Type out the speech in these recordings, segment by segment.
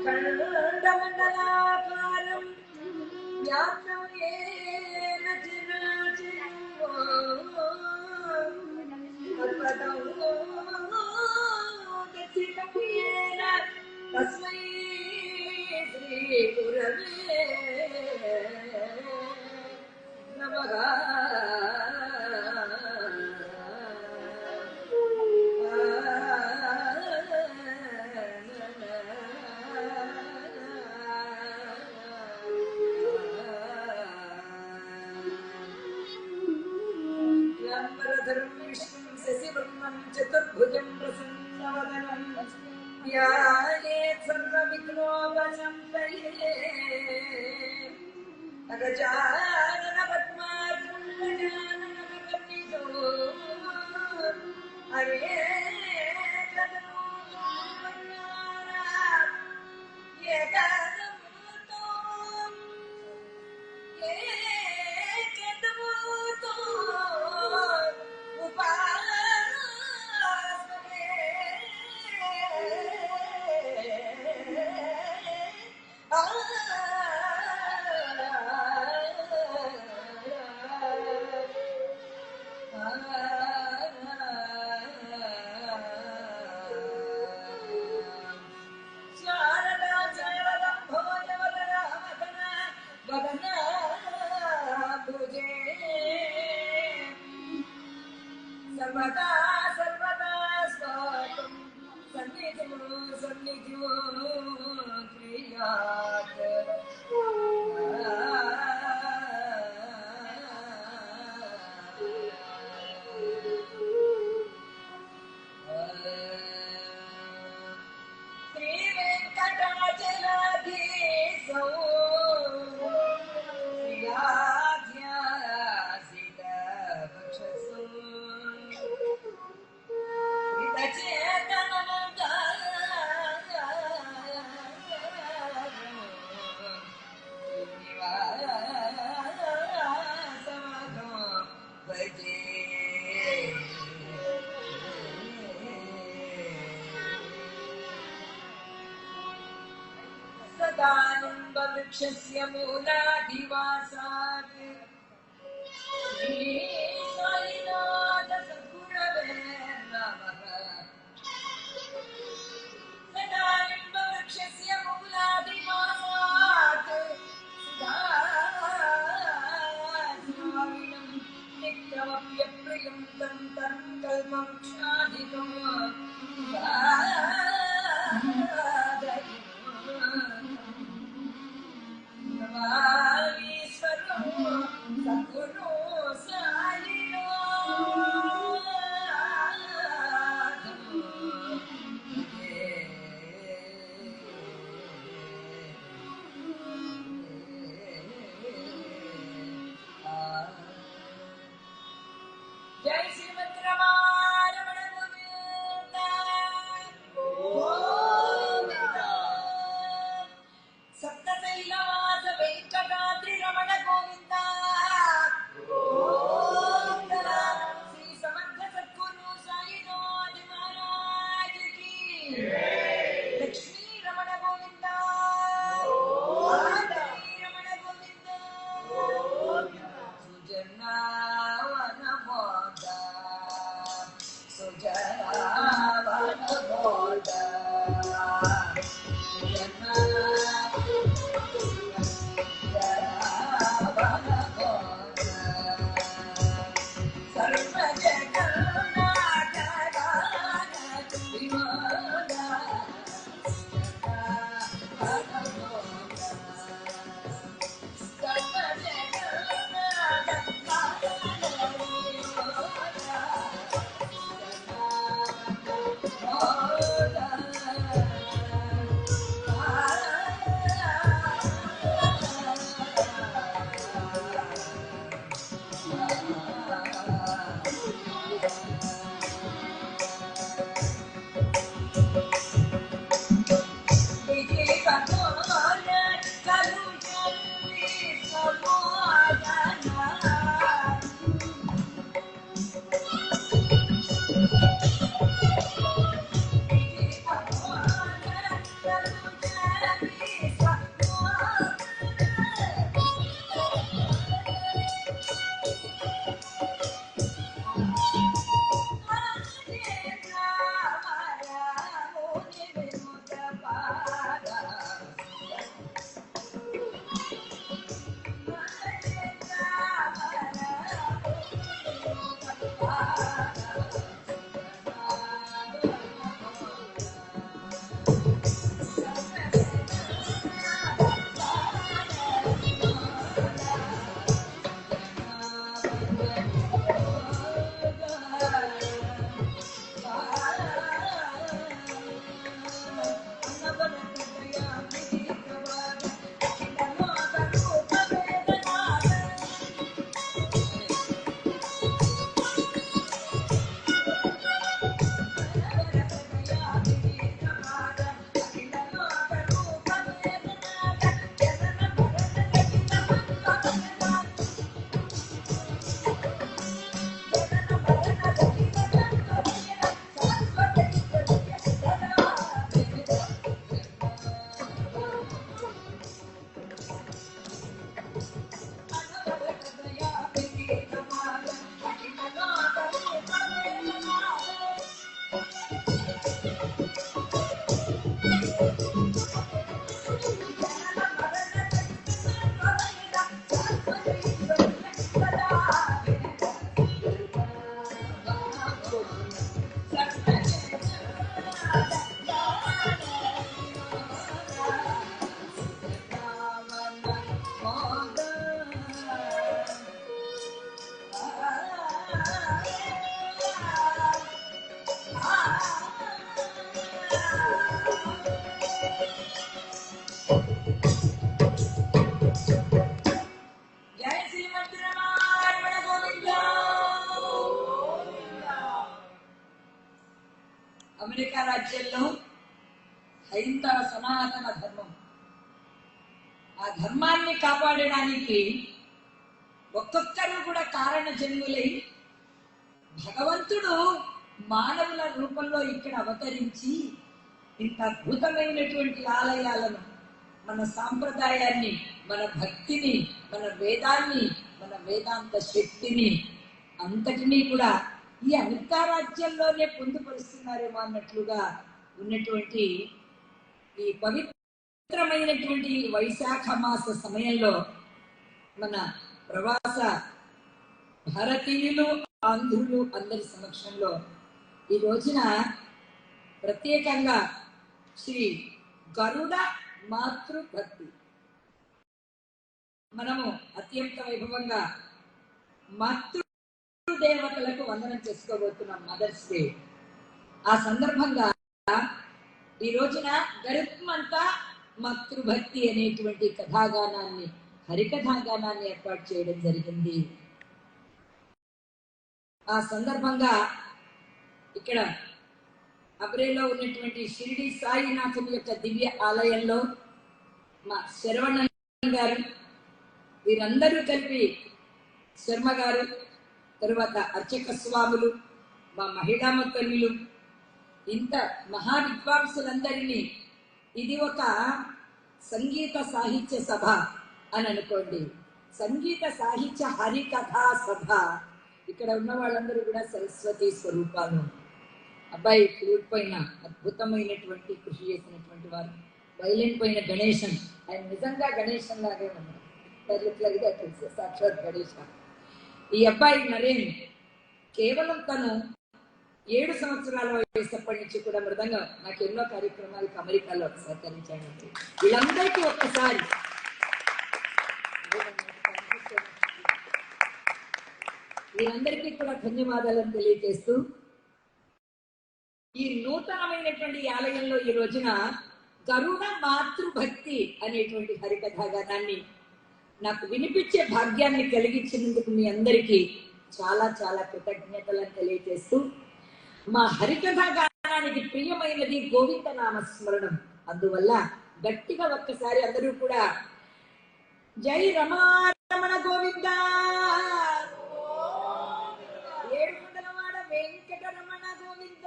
खण्डमण्डलाकारं व्याप्तं येन चिराचरं तत्पदं येन तस्मै श्रीगुरवे नमः। चतुर्भुजं प्रसन्नवदनं ध्यायेत् सर्वविघ्नोपशान्तये अगजाननपद्मार्कं गजाननमगणितो सर्वदा सर्वदा स्वागतं सन्निधिं क्रियात् श्रीवेङ्कटाचलाधीशौ सदानन्दवृक्षस्य मूलाधिवासात् श्रीसाईनाथ सद्गुरवे नमः। सदानन्दवृक्षस्य मूलाधिवासात् सुधास्वामिनं नित्यमप्यप्रियं तं कल्पवृक्षाधिकम् सद्गुरु साईनाथ जय श्रीमद्रमारमण गोविंद सप्तशैलवास वेंकटाद्रि रमण गोविंद श्री समर्थ सद्गुरु साईनाथ महाराज की लक्ष्मी रमण गोविंद रमण गोविंद सुजनावन मोदा सुजनावन मोदा అమెరికా రాజ్యంలో హైందవ సనాతన ధర్మం, ఆ ధర్మాన్ని కాపాడడానికి ఒక్కొక్కరు కూడా కారణ జన్ములై భగవంతుడు మానవుల రూపంలో ఇక్కడ అవతరించి ఇంత అద్భుతమైనటువంటి ఆలయాలను, మన సాంప్రదాయాన్ని, మన భక్తిని, మన వేదాన్ని, మన వేదాంత శక్తిని అంతటినీ కూడా ఈ అమెరికా రాజ్యంలోనే పొందుపరుస్తున్నారేమో అన్నట్లుగా ఉన్నటువంటి ఈ పవిత్రమైనటువంటి వైశాఖ మాస సమయంలో మన ప్రవాస భారతీయులు, ఆంధ్రులు అందరి సమక్షంలో ఈ రోజున ప్రత్యేకంగా శ్రీ గరుడ మాతృభక్తి మనము అత్యంత వైభవంగా మాతృదేవతలకు వందనం చేసుకోబోతున్నాం, మదర్స్ డే. ఆ సందర్భంగా ఈ రోజున గరుత్మంతా మాతృభక్తి అనేటువంటి కథాగానాన్ని, హరికథాగానాన్ని ఏర్పాటు చేయడం జరిగింది. ఆ సందర్భంగా ఇక్కడ అబ్రేలో ఉన్నటువంటి షిరిడి సాయినాథుని యొక్క దివ్య ఆలయంలో మా శరవణ గారు, వీరందరూ కలిపి, శర్మ గారు, తరువాత అర్చక స్వాములు, మా మహిళా తల్లులు, ఇంత మహావిద్వాంసులందరినీ, ఇది ఒక సంగీత సాహిత్య సభ అని అనుకోండి, సంగీత సాహిత్య హరికథా సభ. ఇక్కడ ఉన్న వాళ్ళందరూ కూడా సరస్వతి స్వరూపాలు. అబ్బాయి ఫ్లూట్ పైన అద్భుతమైనటువంటి కృషి చేసినటువంటి వారు, వైలిన్ పైన గణేశన్, ఆయన నిజంగా గణేశన్ లాగే ఉన్నారు, తెలుసు, సాక్షాత్ గణేశ. ఈ అబ్బాయి నరేన్ కేవలం తను 7 సంవత్సరాల వయసప్పటి నుంచి కూడా మృదంగా నాకు ఎన్నో కార్యక్రమాలకు అమెరికాలో సహకరించాడండి. వీళ్ళందరికీ ఒక్కసారి వీరందరికీ కూడా ధన్యవాదాలను తెలియజేస్తూ, ఈ నూతనమైనటువంటి ఆలయంలో ఈ రోజున గరుడ మాతృభక్తి అనేటువంటి హరికథాగానాన్ని నాకు వినిపించే భాగ్యాన్ని కలిగించినందుకు మీ అందరికీ చాలా చాలా కృతజ్ఞతలను తెలియజేస్తూ, మా హరికథాగానానికి ప్రియమైనది గోవింద నామస్మరణం. అందువల్ల గట్టిగా ఒక్కసారి అందరూ కూడా జై రమారమణ గోవింద, ఏడుకొండలవాడ వెంకటరమణ గోవింద.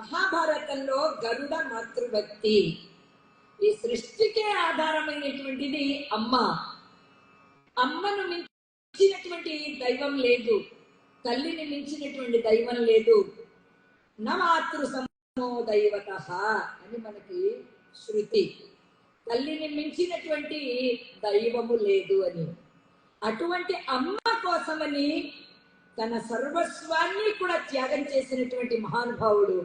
మహాభారతంలో గరుడ మాతృభక్తి, ఈ సృష్టికే ఆధారమైనటువంటిది అమ్మ. అమ్మను మించినటువంటి దైవం లేదు, తల్లిని మించినటువంటి దైవం లేదు. నమాతృ సమో దైవతః అని మనకి శృతి. తల్లిని మించినటువంటి దైవము లేదు అని. అటువంటి అమ్మ కోసమని తన సర్వస్వాన్ని కూడా త్యాగం చేసినటువంటి మహానుభావుడు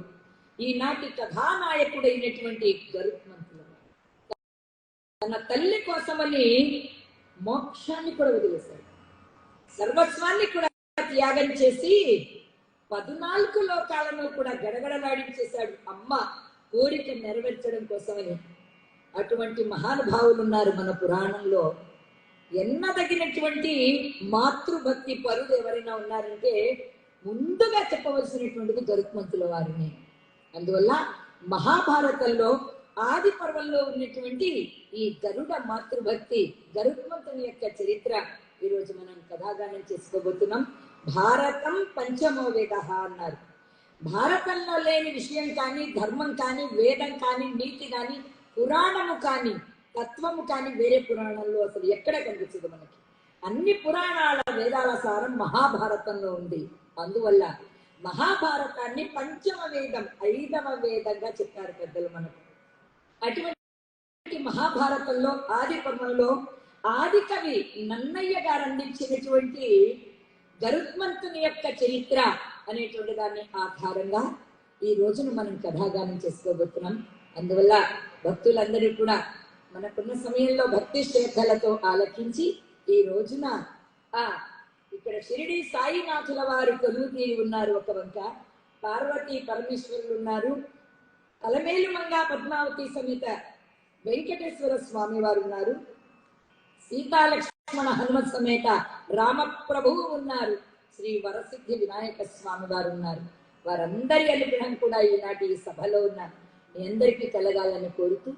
ఈనాటి కథానాయకుడైనటువంటి గరుత్మంతుడు తన తల్లి కోసమని మోక్షాన్ని కూడా వదిలేశాడు, సర్వస్వాన్ని కూడా త్యాగం చేసి 14 లోకాలను కూడా గడగడలాడించేశాడు అమ్మ కోరిక నెరవేర్చడం కోసమని. అటువంటి మహానుభావులు ఉన్నారు మన పురాణంలో. ఎన్నదగినటువంటి మాతృభక్తి పరులు ఎవరైనా ఉన్నారంటే ముందుగా చెప్పవలసినటువంటిది గరుత్మంతుల వారిని. అందువల్ల మహాభారతంలో ఆది పర్వంలో ఉన్నటువంటి ఈ గరుడ మాతృభక్తి, గరుత్మంతుని యొక్క చరిత్ర ఈరోజు మనం కథాగానం చేసుకోబోతున్నాం. భారతం పంచమో వేద అన్నారు. భారతంలో లేని విషయం కానీ, ధర్మం కానీ, వేదం కానీ, నీతి కానీ, పురాణము కానీ, తత్వము కానీ వేరే పురాణంలో అసలు ఎక్కడ కనిపించదు మనకి. అన్ని పురాణాల వేదాల సారం మహాభారతంలో ఉంది. అందువల్ల మహాభారతాన్ని పంచమ వేదం, 5వ వేదంగా చెప్పారు పెద్దలు మనకు. అటువంటి మహాభారతంలో ఆది పర్వంలో ఆది కవి నన్నయ్య గారు అందించినటువంటి గరుత్మంతుని యొక్క చరిత్ర అనేటువంటి దాన్ని ఆధారంగా ఈ రోజును మనం కథాగానం చేసుకోబోతున్నాం. అందువల్ల భక్తులందరూ కూడా మనకున్న సమయంలో భక్తి శ్రద్ధలతో ఆలకించి ఈ రోజున ఇక్కడ షిరిడి సాయినాథుల వారు కొలువు తీరి ఉన్నారు. ఒక వంక పార్వతీ పరమేశ్వరులు ఉన్నారు. అలమేలుమంగా పద్మావతి సమేత వెంకటేశ్వర స్వామి వారు ఉన్నారు. సీతాలక్ష్మణ హనుమత్ సమేత రామప్రభువు ఉన్నారు. శ్రీ వరసిద్ధి వినాయక స్వామి వారు ఉన్నారు. వారందరి అనుగ్రహం కూడా ఈనాటి ఈ సభలో ఉన్నారు. మీ అందరికీ కలగాలని కోరుతూ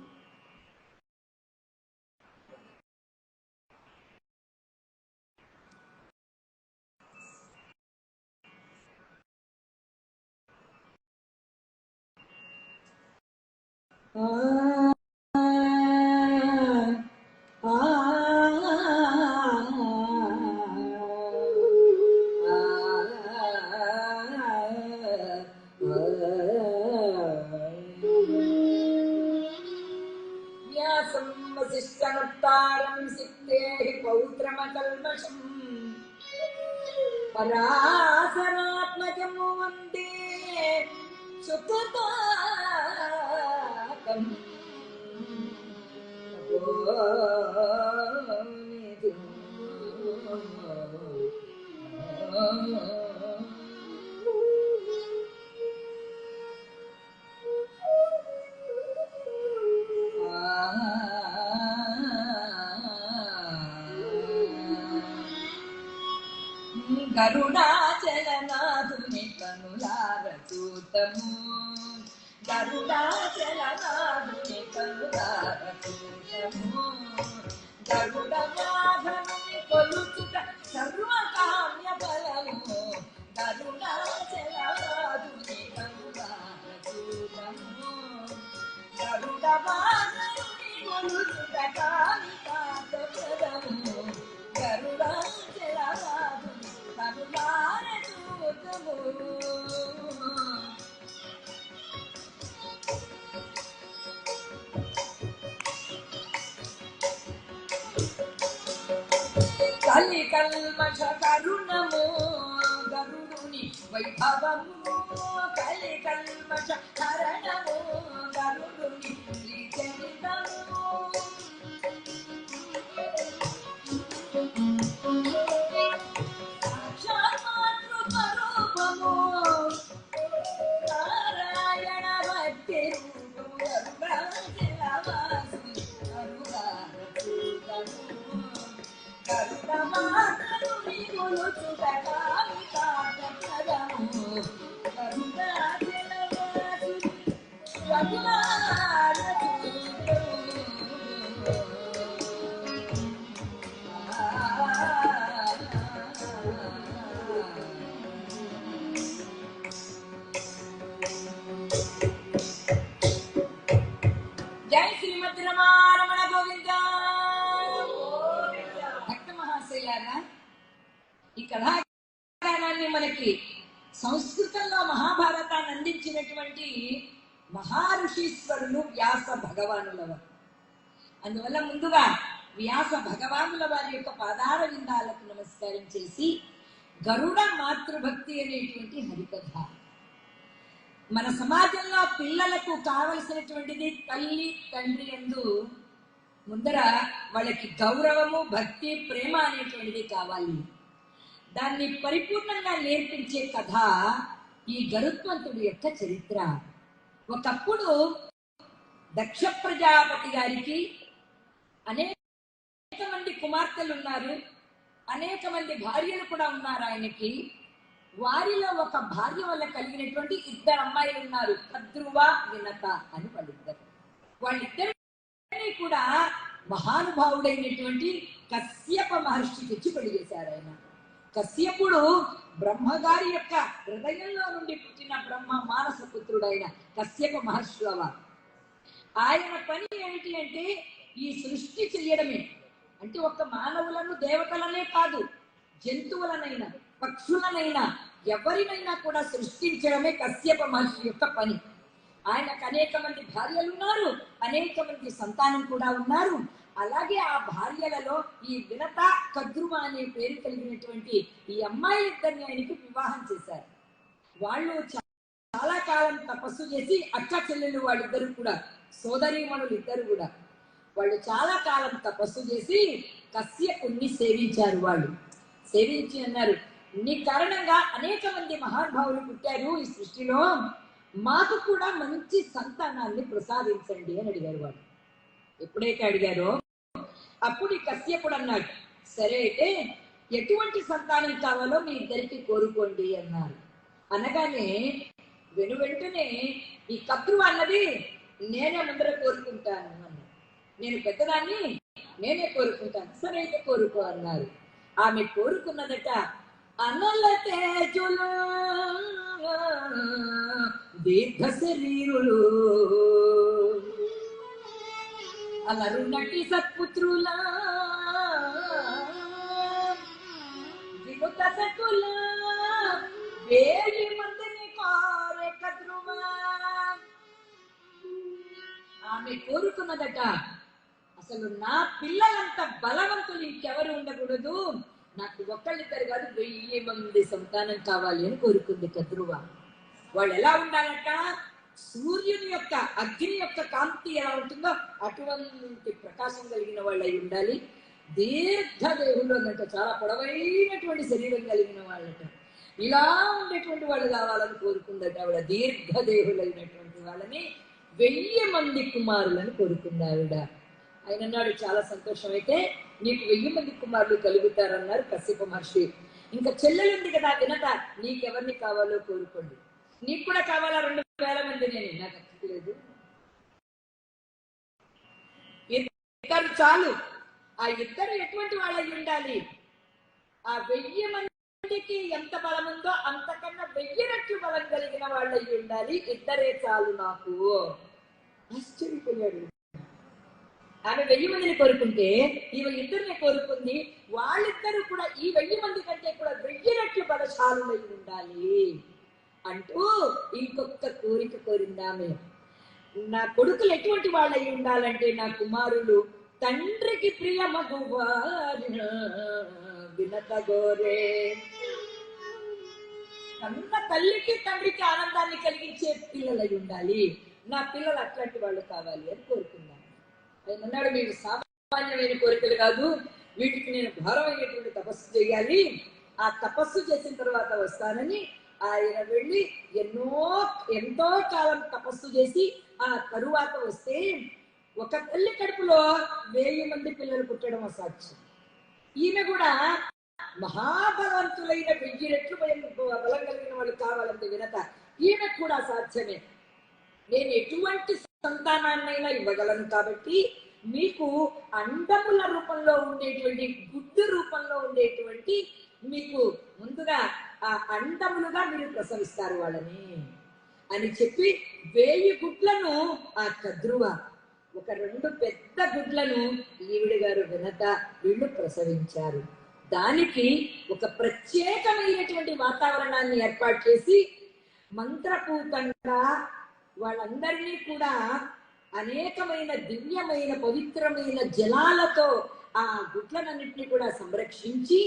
పౌత్రమకల్మషం పరాశరాత్మజము వందే సుఖతాకం గరుడాచలనాథుని కనులార చూతము, గరుడాచలనాథుని కనులార చూతము, గరుడ వాహనుని కొలుచుట సర్వకామ్య ఫలము, గరుడాచలనాథుని కనులార చూతము, గరుడ వాహనుని కొలుచుట కామికాత ఫలము, గరుడాచలనాథుని కనులార చూతము. కలి కల్మష కరుణము గరుడుని వైభవము, కలి కల్మష కరణము గరుడుని శ్రీచరితము, సాక్షాత్ మాతృస్వరూపము నారాయణ భక్తి రూపము, గరుడాచలవాసుని కరుణార చూతము, గరుడమాతరుని కొలుచుట కామికాత ఫలము, గరుడాచలవాసుని కరుణార చూతము. జై శ్రీమద్ రమారమణ గోవింద. భక్త మహాశైలారా, ఈ కథాగానాన్ని మనకి సంస్కృతంలో మహాభారతాన్ని అందించినటువంటి మహారుషీశ్వరులు వ్యాస భగవానుల వారు. అందువల్ల ముందుగా వ్యాస భగవానుల వారి యొక్క పాదార విందాలకు నమస్కారం చేసి గరుడ మాతృభక్తి అనేటువంటి హరికథ మన సమాజంలో పిల్లలకు కావలసినటువంటిది తల్లి తండ్రి యందు ముందర వాళ్ళకి గౌరవము భక్తి ప్రేమ అనేటువంటిది కావాలి. దాన్ని పరిపూర్ణంగా నేర్పించే కథ ఈ గరుత్మంతుడి యొక్క చరిత్ర. ఒకప్పుడు దక్ష ప్రజాపతి గారికి అనేక మంది కుమార్తెలు ఉన్నారు, అనేక మంది భార్యలు కూడా ఉన్నారు ఆయనకి. వారిలో ఒక భార్య వల్ల కలిగినటువంటి ఇద్దరు అమ్మాయిలు ఉన్నారు, కద్రువ వినత అని వాళ్ళిద్దరు. వాళ్ళిద్దరిని కూడా మహానుభావుడైనటువంటి కశ్యప మహర్షికి ఇచ్చి పెళ్లి చేశారు ఆయన. కశ్యపుడు బ్రహ్మగారి యొక్క హృదయంలో నుండి పుట్టిన బ్రహ్మ మానస పుత్రుడైన కశ్యప మహర్షి వారు. ఆయన పని ఏమిటి అంటే ఈ సృష్టి చెయ్యడమే. అంటే ఒక్క మానవులను దేవతలనే కాదు, జంతువులనైనా పక్షులనైనా ఎవరినైనా కూడా సృష్టించడమే కశ్యప మహర్షి యొక్క పని. ఆయనకు అనేక మంది భార్యలు ఉన్నారు, అనేక మంది సంతానం కూడా ఉన్నారు. అలాగే ఆ భార్యలలో ఈ వినత కద్రువ అనే పేరు కలిగినటువంటి ఈ అమ్మాయి ఇద్దరిని ఆయనకి వివాహం చేశారు. వాళ్ళు చాలా కాలం తపస్సు చేసి, అక్క చెల్లెలు వాళ్ళిద్దరు కూడా, సోదరీమణులు ఇద్దరు కూడా, వాళ్ళు చాలా కాలం తపస్సు చేసి కశ్యపుణ్ణి సేవించారు. వాళ్ళు సేవించి అన్నారు, నీ కారణంగా అనేక మంది మహానుభావులు పుట్టారు ఈ సృష్టిలో, మాకు కూడా మంచి సంతానాన్ని ప్రసాదించండి అని అడిగారు వాళ్ళు. ఎప్పుడైతే అడిగారో అప్పుడు ఈ కశ్యపుడు అన్నాడు, సరే అయితే ఎటువంటి సంతానం కావాలో మీ ఇద్దరికి కోరుకోండి అన్నారు. అనగానే వెంటనే ఈ కద్రువ అన్నది, నేనే ముందర కోరుకుంటాను అన్నారు. నేను పెద్దదాన్ని, నేనే కోరుకుంటాను. సరే అయితే కోరుకో అన్నారు. ఆమె కోరుకున్నదట, అనల తేజులు దీర్ఘ శరీరులు అలరునటి సత్పుత్రుల వినుత సకుల వేయి మందిని కారే కద్రువ. ఆమె కోరుకున్నదట, అసలు నా పిల్లలంత బలవంతులు ఇంకెవరు ఉండకూడదు, నాకు ఒక్కళ్ళిద్దరు కాదు 1000 మంది సంతానం కావాలి అని కోరుకుంది కద్రువ. వాళ్ళు ఎలా ఉండాలట, సూర్యుని యొక్క అగ్ని యొక్క కాంతి ఎలా ఉంటుందో అటువంటి ప్రకాశం కలిగిన వాళ్ళు అయి ఉండాలి. దీర్ఘదేహులు అన్నట్టు చాలా పొడవైనటువంటి శరీరం కలిగిన వాళ్ళట. ఇలా ఉండేటువంటి వాళ్ళు కావాలని కోరుకుందట ఆవిడ. దీర్ఘదేహులైనటువంటి వాళ్ళని 1000 మంది కుమారులను కోరుకుంది ఆవిడ. ఆయన అన్నాడు, చాలా సంతోషం, అయితే నీకు 1000 మంది కుమారులు కలుగుతారన్నారు కశ్యప మహర్షి. ఇంకా చెల్లెలుంది కదా వినత, నీకెవరిని కావాలో కోరుకోండి. నీకు కూడా కావాలా 2000 మంది? నేను నాకు అక్కర్లేదు, ఇద్దరు చాలు. ఆ ఇద్దరు ఎటువంటి వాళ్ళై ఉండాలి? ఆ 1000 మందికి ఎంత బలం ఉందో అంతకన్నా 1000 రెట్లు బలం కలిగిన వాళ్ళై ఉండాలి. ఇద్దరే చాలు నాకు. ఆశ్చర్యపోయాడు. ఆమె 1000 మందిని కోరుకుంటే ఈమె ఇద్దరిని కోరుకుంది. వాళ్ళిద్దరూ కూడా ఈ 1000 మంది కంటే కూడా 1000 రెట్లు బలశాలులై ఉండాలి అంటూ ఇంకొక కోరిక కోరిందామె. నా కొడుకులు ఎటువంటి వాళ్ళై ఉండాలంటే, నా కుమారులు తండ్రికి ప్రియమగువారు వినత గోరే. కన్న తల్లికి తండ్రికి ఆనందాన్ని కలిగించే పిల్లలై ఉండాలి, నా పిల్లలు అట్లాంటి వాళ్ళు కావాలి అని కోరుకున్నాను. ఆయన అన్నాడు, మీరు సామాన్యమైన కోరికలు కాదు, వీటికి నేను ఘోరమైనటువంటి తపస్సు చేయాలి. ఆ తపస్సు చేసిన తర్వాత వస్తానని ఆయన వెళ్ళి ఎంతో కాలం తపస్సు చేసి ఆ తరువాత వస్తే ఒక తల్లి కడుపులో 1000 మంది పిల్లలు పుట్టడం అసాధ్యం. ఈమె కూడా మహాబలవంతులైన 1000 రెట్లు బలం కలిగిన వాళ్ళు కావాలంటే వినత, ఈమె కూడా సాధ్యమే. నేను ఎటువంటి సంతానాన్నైనా ఇవ్వగలను కాబట్టి మీకు అండముల రూపంలో ఉండేటువంటి, గుడ్డు రూపంలో ఉండేటువంటి, మీకు ముందుగా ఆ అండములుగా మీరు ప్రసవిస్తారు వాళ్ళని అని చెప్పి 1000 గుడ్లను ఆ కద్రువ, ఒక 2 పెద్ద గుడ్లను ఈవిడ గారు వినత వీళ్ళు ప్రసవించారు. దానికి ఒక ప్రత్యేకమైనటువంటి వాతావరణాన్ని ఏర్పాటు చేసి మంత్రపూతంగా వాళ్ళందరినీ కూడా అనేకమైన దివ్యమైన పవిత్రమైన జలాలతో ఆ గుడ్లనన్నింటినీ కూడా సంరక్షించి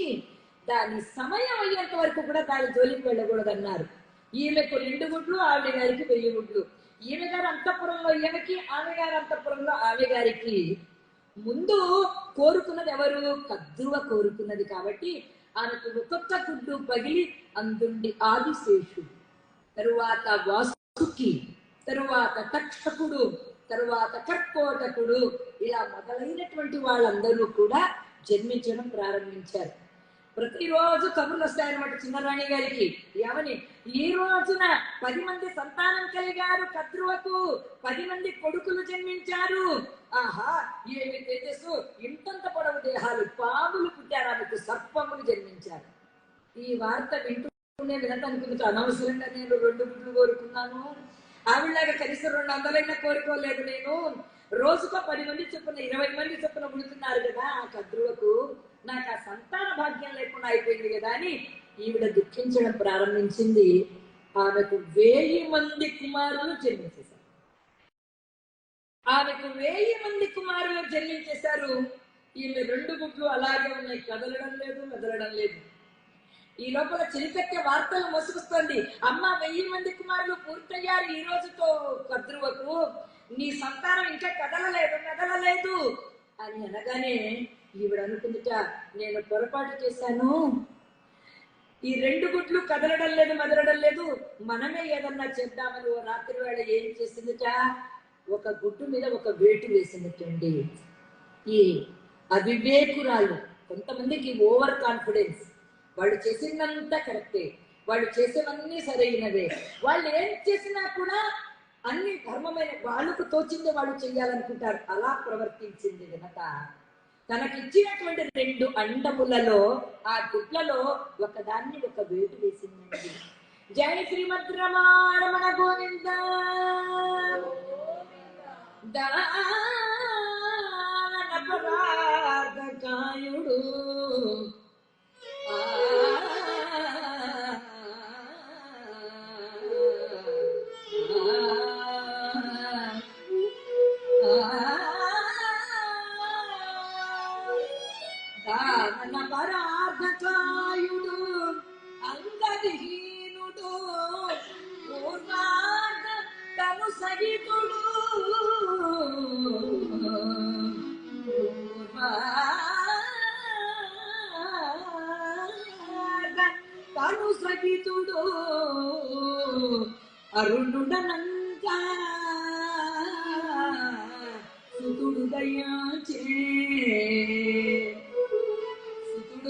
దాని సమయం అయ్యేంత వరకు కూడా దాని జోలికి వెళ్ళకూడదన్నారు. ఈమెకు 2 గుడ్లు, ఆవిడ గారికి 1000 గుడ్లు. ఈమె గారి అంతఃపురంలో ఈమెకి, ఆమె గారి అంతఃపురంలో ఆమె గారికి. ముందు కోరుకున్నది ఎవరు? కద్రువ కోరుకున్నది. కాబట్టి ఆమెకు ఒక్కొక్క గుడ్డు పగిలి అందుండి ఆదిశేషుడు, తరువాత వాసుకి, తరువాత తక్షకుడు, తరువాత కర్కోటకుడు, ఇలా మొదలైనటువంటి వాళ్ళందరూ కూడా జన్మించడం ప్రారంభించారు. ప్రతిరోజు కబుర్లు వస్తాయన్నమాట చిన్నరాణి గారికి. ఏమని? ఈ రోజున 10 మంది సంతానం కలిగారు కద్రువకు, 10 మంది కొడుకులు జన్మించారు. ఆహా, ఏమి తేజస్సు! ఇంతంత పొడవు దేహాలు, పాములు పుట్టారు, ఆమెకు సర్పములు జన్మించారు. ఈ వార్త వింటూనే వినటానికి అనవసరంగా నేను 2 గుడ్లు కోరుకున్నాను, ఆవిడలాగా కనీసం 200 కోరుకోలేదు నేను. రోజుకో 10 మంది చొప్పున 20 మంది చొప్పున పుడుతున్నారు కదా ఆ కద్రువకు, నాకు ఆ సంతాన భాగ్యం లేకుండా అయిపోయింది కదా అని ఈవిడ దుఃఖించడం ప్రారంభించింది. ఆమెకు 1000 మంది కుమారులు జన్మించేశారు. ఆమెకు 1000 మంది కుమారులు జన్మించేశారు. ఈమె 2 గుడ్లు అలాగే ఉన్నాయి, కదలడం లేదు, మెదలడం లేదు. ఈ లోపల చిలిపెక్కే వార్తలు మోసుకొస్తోంది. అమ్మ, 1000 మంది కుమారులు పూర్తయ్యారు ఈ రోజుతో కద్రువకు, నీ సంతానం ఇంకా కదలలేదు, మెదలలేదు అని అనగానే ఈవిడ అనుకుందిట, నేను పొరపాటు చేశాను, ఈ 2 గుడ్లు కదలడం లేదు, మెదలడం లేదు, మనమే ఏదన్నా చేద్దామని ఓ రాత్రి వేళ ఏం చేసిందిట, ఒక గుడ్డు మీద ఒక వేటు వేసిందిటండి. ఈ అవివేకురాలు, కొంతమందికి ఓవర్ కాన్ఫిడెన్స్, వాళ్ళు చేసిందంతా కరెక్టే, వాళ్ళు చేసేవన్నీ సరైనవే, వాళ్ళు ఏం చేసినా కూడా అన్ని ధర్మమైన, వాళ్ళకు తోచిందే వాళ్ళు చెయ్యాలనుకుంటారు. అలా ప్రవర్తించింది వినత. తనకిచ్చినటువంటి 2 అండములలో ఆ గుడ్లలో ఒకదాన్ని ఒక వేటు వేసిందండి. జై శ్రీమద్ రమణ గోవింద. దానపరాధకాయుడు పరాధకాయుడు, అంగవిహీనుడు, పూర్వార్ధ తను సహితుడు, తను సహితుడు, అరుణుడనంగా సుతుడు దయాచే,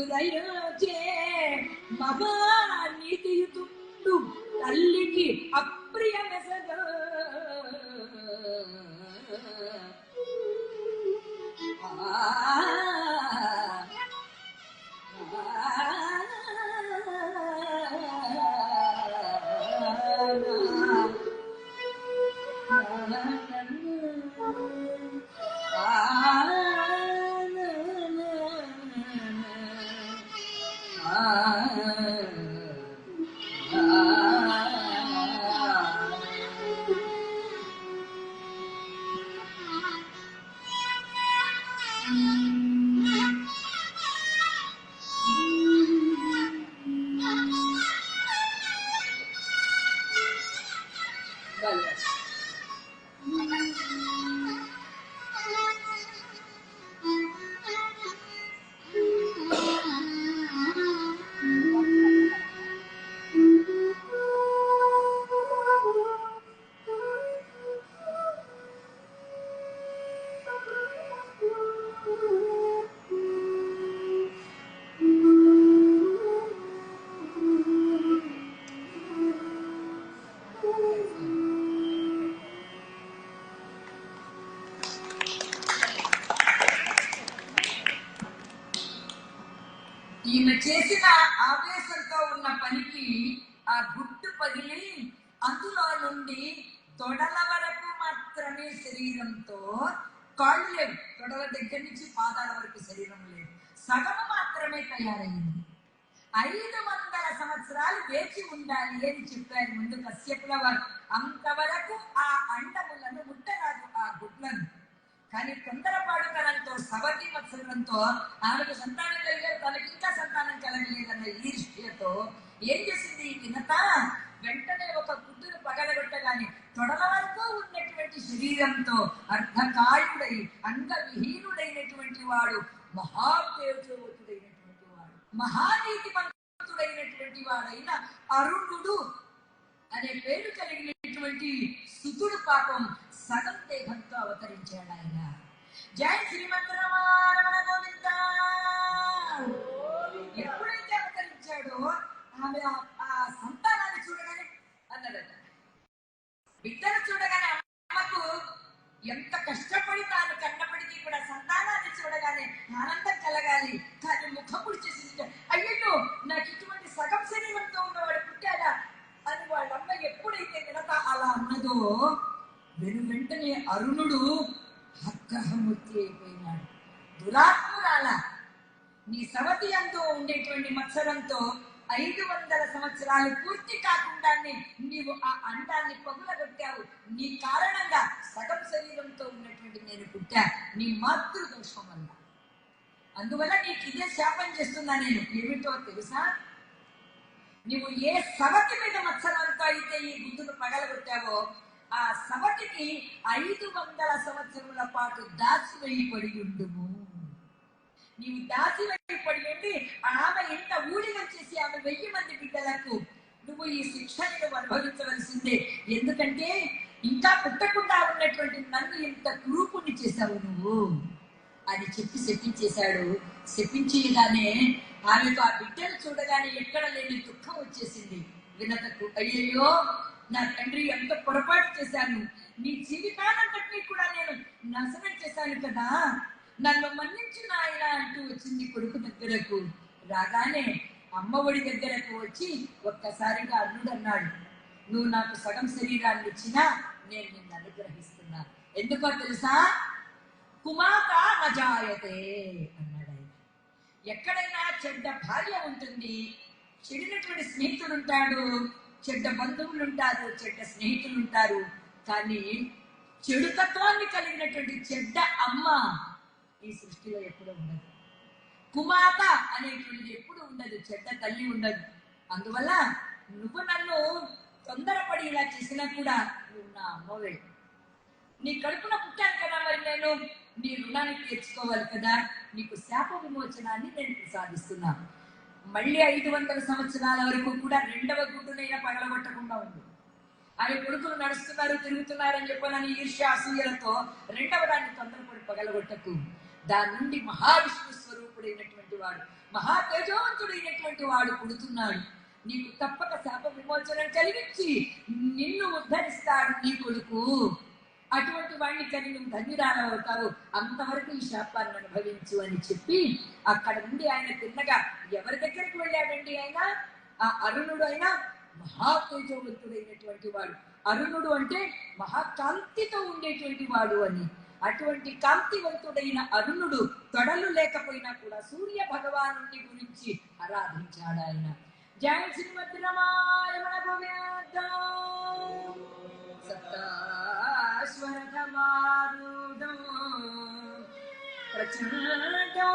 దయచే మహానీతియుతుండు, తల్లికి అప్రియ మెసగ, ఈమె చేసిన ఆవేశంతో ఉన్న పనికి ఆ గుట్టు పగిలి అందులో నుండి తొడల వరకు మాత్రమే శరీరంతో, కాళ్ళు లేవు, తొడల దగ్గర నుంచి పాదాల వరకు శరీరం లేదు, సగము మాత్రమే తయారైంది. 500 సంవత్సరాలు వేచి ఉండాలి అని చెప్పారు ముందు కశ్యపుల వారు. అంతవరకు ఆ అండములను ముట్టరాదు, ఆ గుడ్లను. కానీ తొందరపాటుతనంతో, సవతి మత్సరంతో ఆమెకు సంతానం కలిగారు, తనకి ఇంకా సంతానం కలగలేదన్న ఈర్ష్యతో ఏం చేసింది ఈ వినత? వెంటనే తొడల వరకు ఉన్నటువంటి శరీరంతో అర్ధకాయుడై అంగవిహీనుడైనటువంటి వాడు మహాతేజోవతుడైనటువంటి వాడు మహానీతిమంతుడైనటువంటి వాడైన అరుణుడు అనే పేరు కలిగినటువంటి సుతుడు పాపం సగం దేహంతో అవతరించాడు ఆయన. జై శ్రీమంతరమణ గోవింద. ఎప్పుడైతే అవతరించాడో ఆమె ఆ సంతానాన్ని చూడగానే అన్నదట, బిడ్డను చూడగానే అమ్మకు ఎంత కష్టపడి తాను కన్నప్పటికీ కూడా సంతానాన్ని చూడగానే ఆనందం కలగాలి, కానీ ముఖపుడి చేసి అయ్యో నాకు ఇటువంటి సగం శరీరంతో ఉన్నవాడు పుట్టాడా అని వాళ్ళమ్మ ఎప్పుడైతే వినత అలా అన్నదో వెంటనే అరుణుడు ఆగ్రహమూర్తి అయిపోయినాడు. దురాత్మురాల, నీ సవతి అంతో ఉండేటువంటి మత్సరంతో 500 సంవత్సరాలు పూర్తి కాకుండా నీవు ఆ అండాన్ని పగులగొట్టావు. నీ కారణంగా సగం శరీరంతో ఉన్నటువంటి నేను పుట్టా, నీ మాతృదోషం వల్ల. అందువల్ల నీకు ఇదే శాపం చేస్తున్నా నేను. ఏమిటో తెలుసా? నువ్వు ఏ సవతి మీద మత్సరంతో అయితే ఈ గుండును పగలగొట్టావో ఆ సవతికి 500 సంవత్సరముల పాటు దాచివేయబడి ఉండుము. నీవు దాచివేయబడి ఉండి ఆమె ఇంత ఊడిగం చేసి ఆమె 1000 మంది బిడ్డలకు నువ్వు ఈ శిక్షను అనుభవించవలసిందే. ఎందుకంటే ఇంకా పుట్టకుండా ఉన్నటువంటి నన్ను ఇంత కురూపుని చేశావు నువ్వు అని చెప్పి శపించేశాడు. శపించేయగానే ఆమెకు ఆ బిడ్డను చూడగానే ఎక్కడ లేని దుఃఖం వచ్చేసింది వినతకు. అయ్యయ్యో నా తండ్రి ఎంత పొరపాటు చేశాను, నీ జీవితానంతటినీ కూడా నేను నాశనం చేశాను కదా, నన్ను మన్నించిన ఆయన అంటూ వచ్చింది కొడుకు దగ్గరకు. రాగానే అమ్మఒడి దగ్గరకు వచ్చి ఒక్కసారిగా అల్లుడు అన్నాడు, నువ్వు నాకు సగం శరీరాన్ని ఇచ్చినా నేను నిన్ను అనుగ్రహిస్తున్నా. ఎందుకో తెలుసా? కుమాత నజాయతే అన్నాడు ఆయన. ఎక్కడైనా చెడ్డ భార్య ఉంటుంది, చెడినటువంటి స్నేహితుడు ఉంటాడు, చెడ్డ బంధువులు ఉంటారు, చెడ్డ స్నేహితులు ఉంటారు, కానీ చెడు తత్వాన్ని కలిగినటువంటి చెడ్డ అమ్మ ఈ సృష్టిలో ఎప్పుడూ ఉండదు. కుమాత అనేటువంటిది ఎప్పుడు ఉండదు, చెడ్డ తల్లి ఉండదు. అందువల్ల నువ్వు నన్ను తొందరపడి ఇలా చేసినా కూడా నువ్వు నా అమ్మవే. నీ కడుపున పుట్టాను కదా, మరి నేను నీ రుణాన్ని తీర్చుకోవాలి కదా, నీకు శాప విమోచనాన్ని నేను ప్రసాదిస్తున్నాను. మళ్ళీ 500 సంవత్సరాల వరకు కూడా 2వ గుడ్డునైనా పగలగొట్టకుండా ఉంది. అవి కొడుకులు నడుస్తున్నారు తిరుగుతున్నారని చెప్పనని ఈర్ష్య అసూయలతో 2వ దాన్ని తొందరపడి పగలగొట్టకు. దాని నుండి మహావిష్ణు స్వరూపుడైనటువంటి వాడు, మహా తేజవంతుడైనటువంటి వాడు పుడుతున్నాడు. నీకు తప్పక శాప విమోచనం కలిగించి నిన్ను ఉద్ధరిస్తాడు నీ కొడుకు. అటువంటి వాడిని కని నువ్వు ధన్యురాలవుతావు, అంతవరకు ఈ శాపాన్ని అనుభవించు అని చెప్పి అక్కడ నుండి ఆయన తిన్నగా ఎవరి దగ్గరికి వెళ్ళాడండి? ఆయన ఆ అరుణుడు అయినా మహాతేజవంతుడైనటువంటి వాడు. అరుణుడు అంటే మహాకాంతితో ఉండేటువంటి వాడు అని. అటువంటి కాంతివంతుడైన అరుణుడు తొడలు లేకపోయినా కూడా సూర్య భగవాను గురించి ఆరాధించాడు ఆయన. జయ శ్రీమద్ రమారమణ గోవింద. సప్తాశ్వరథమారూఢో ప్రచండో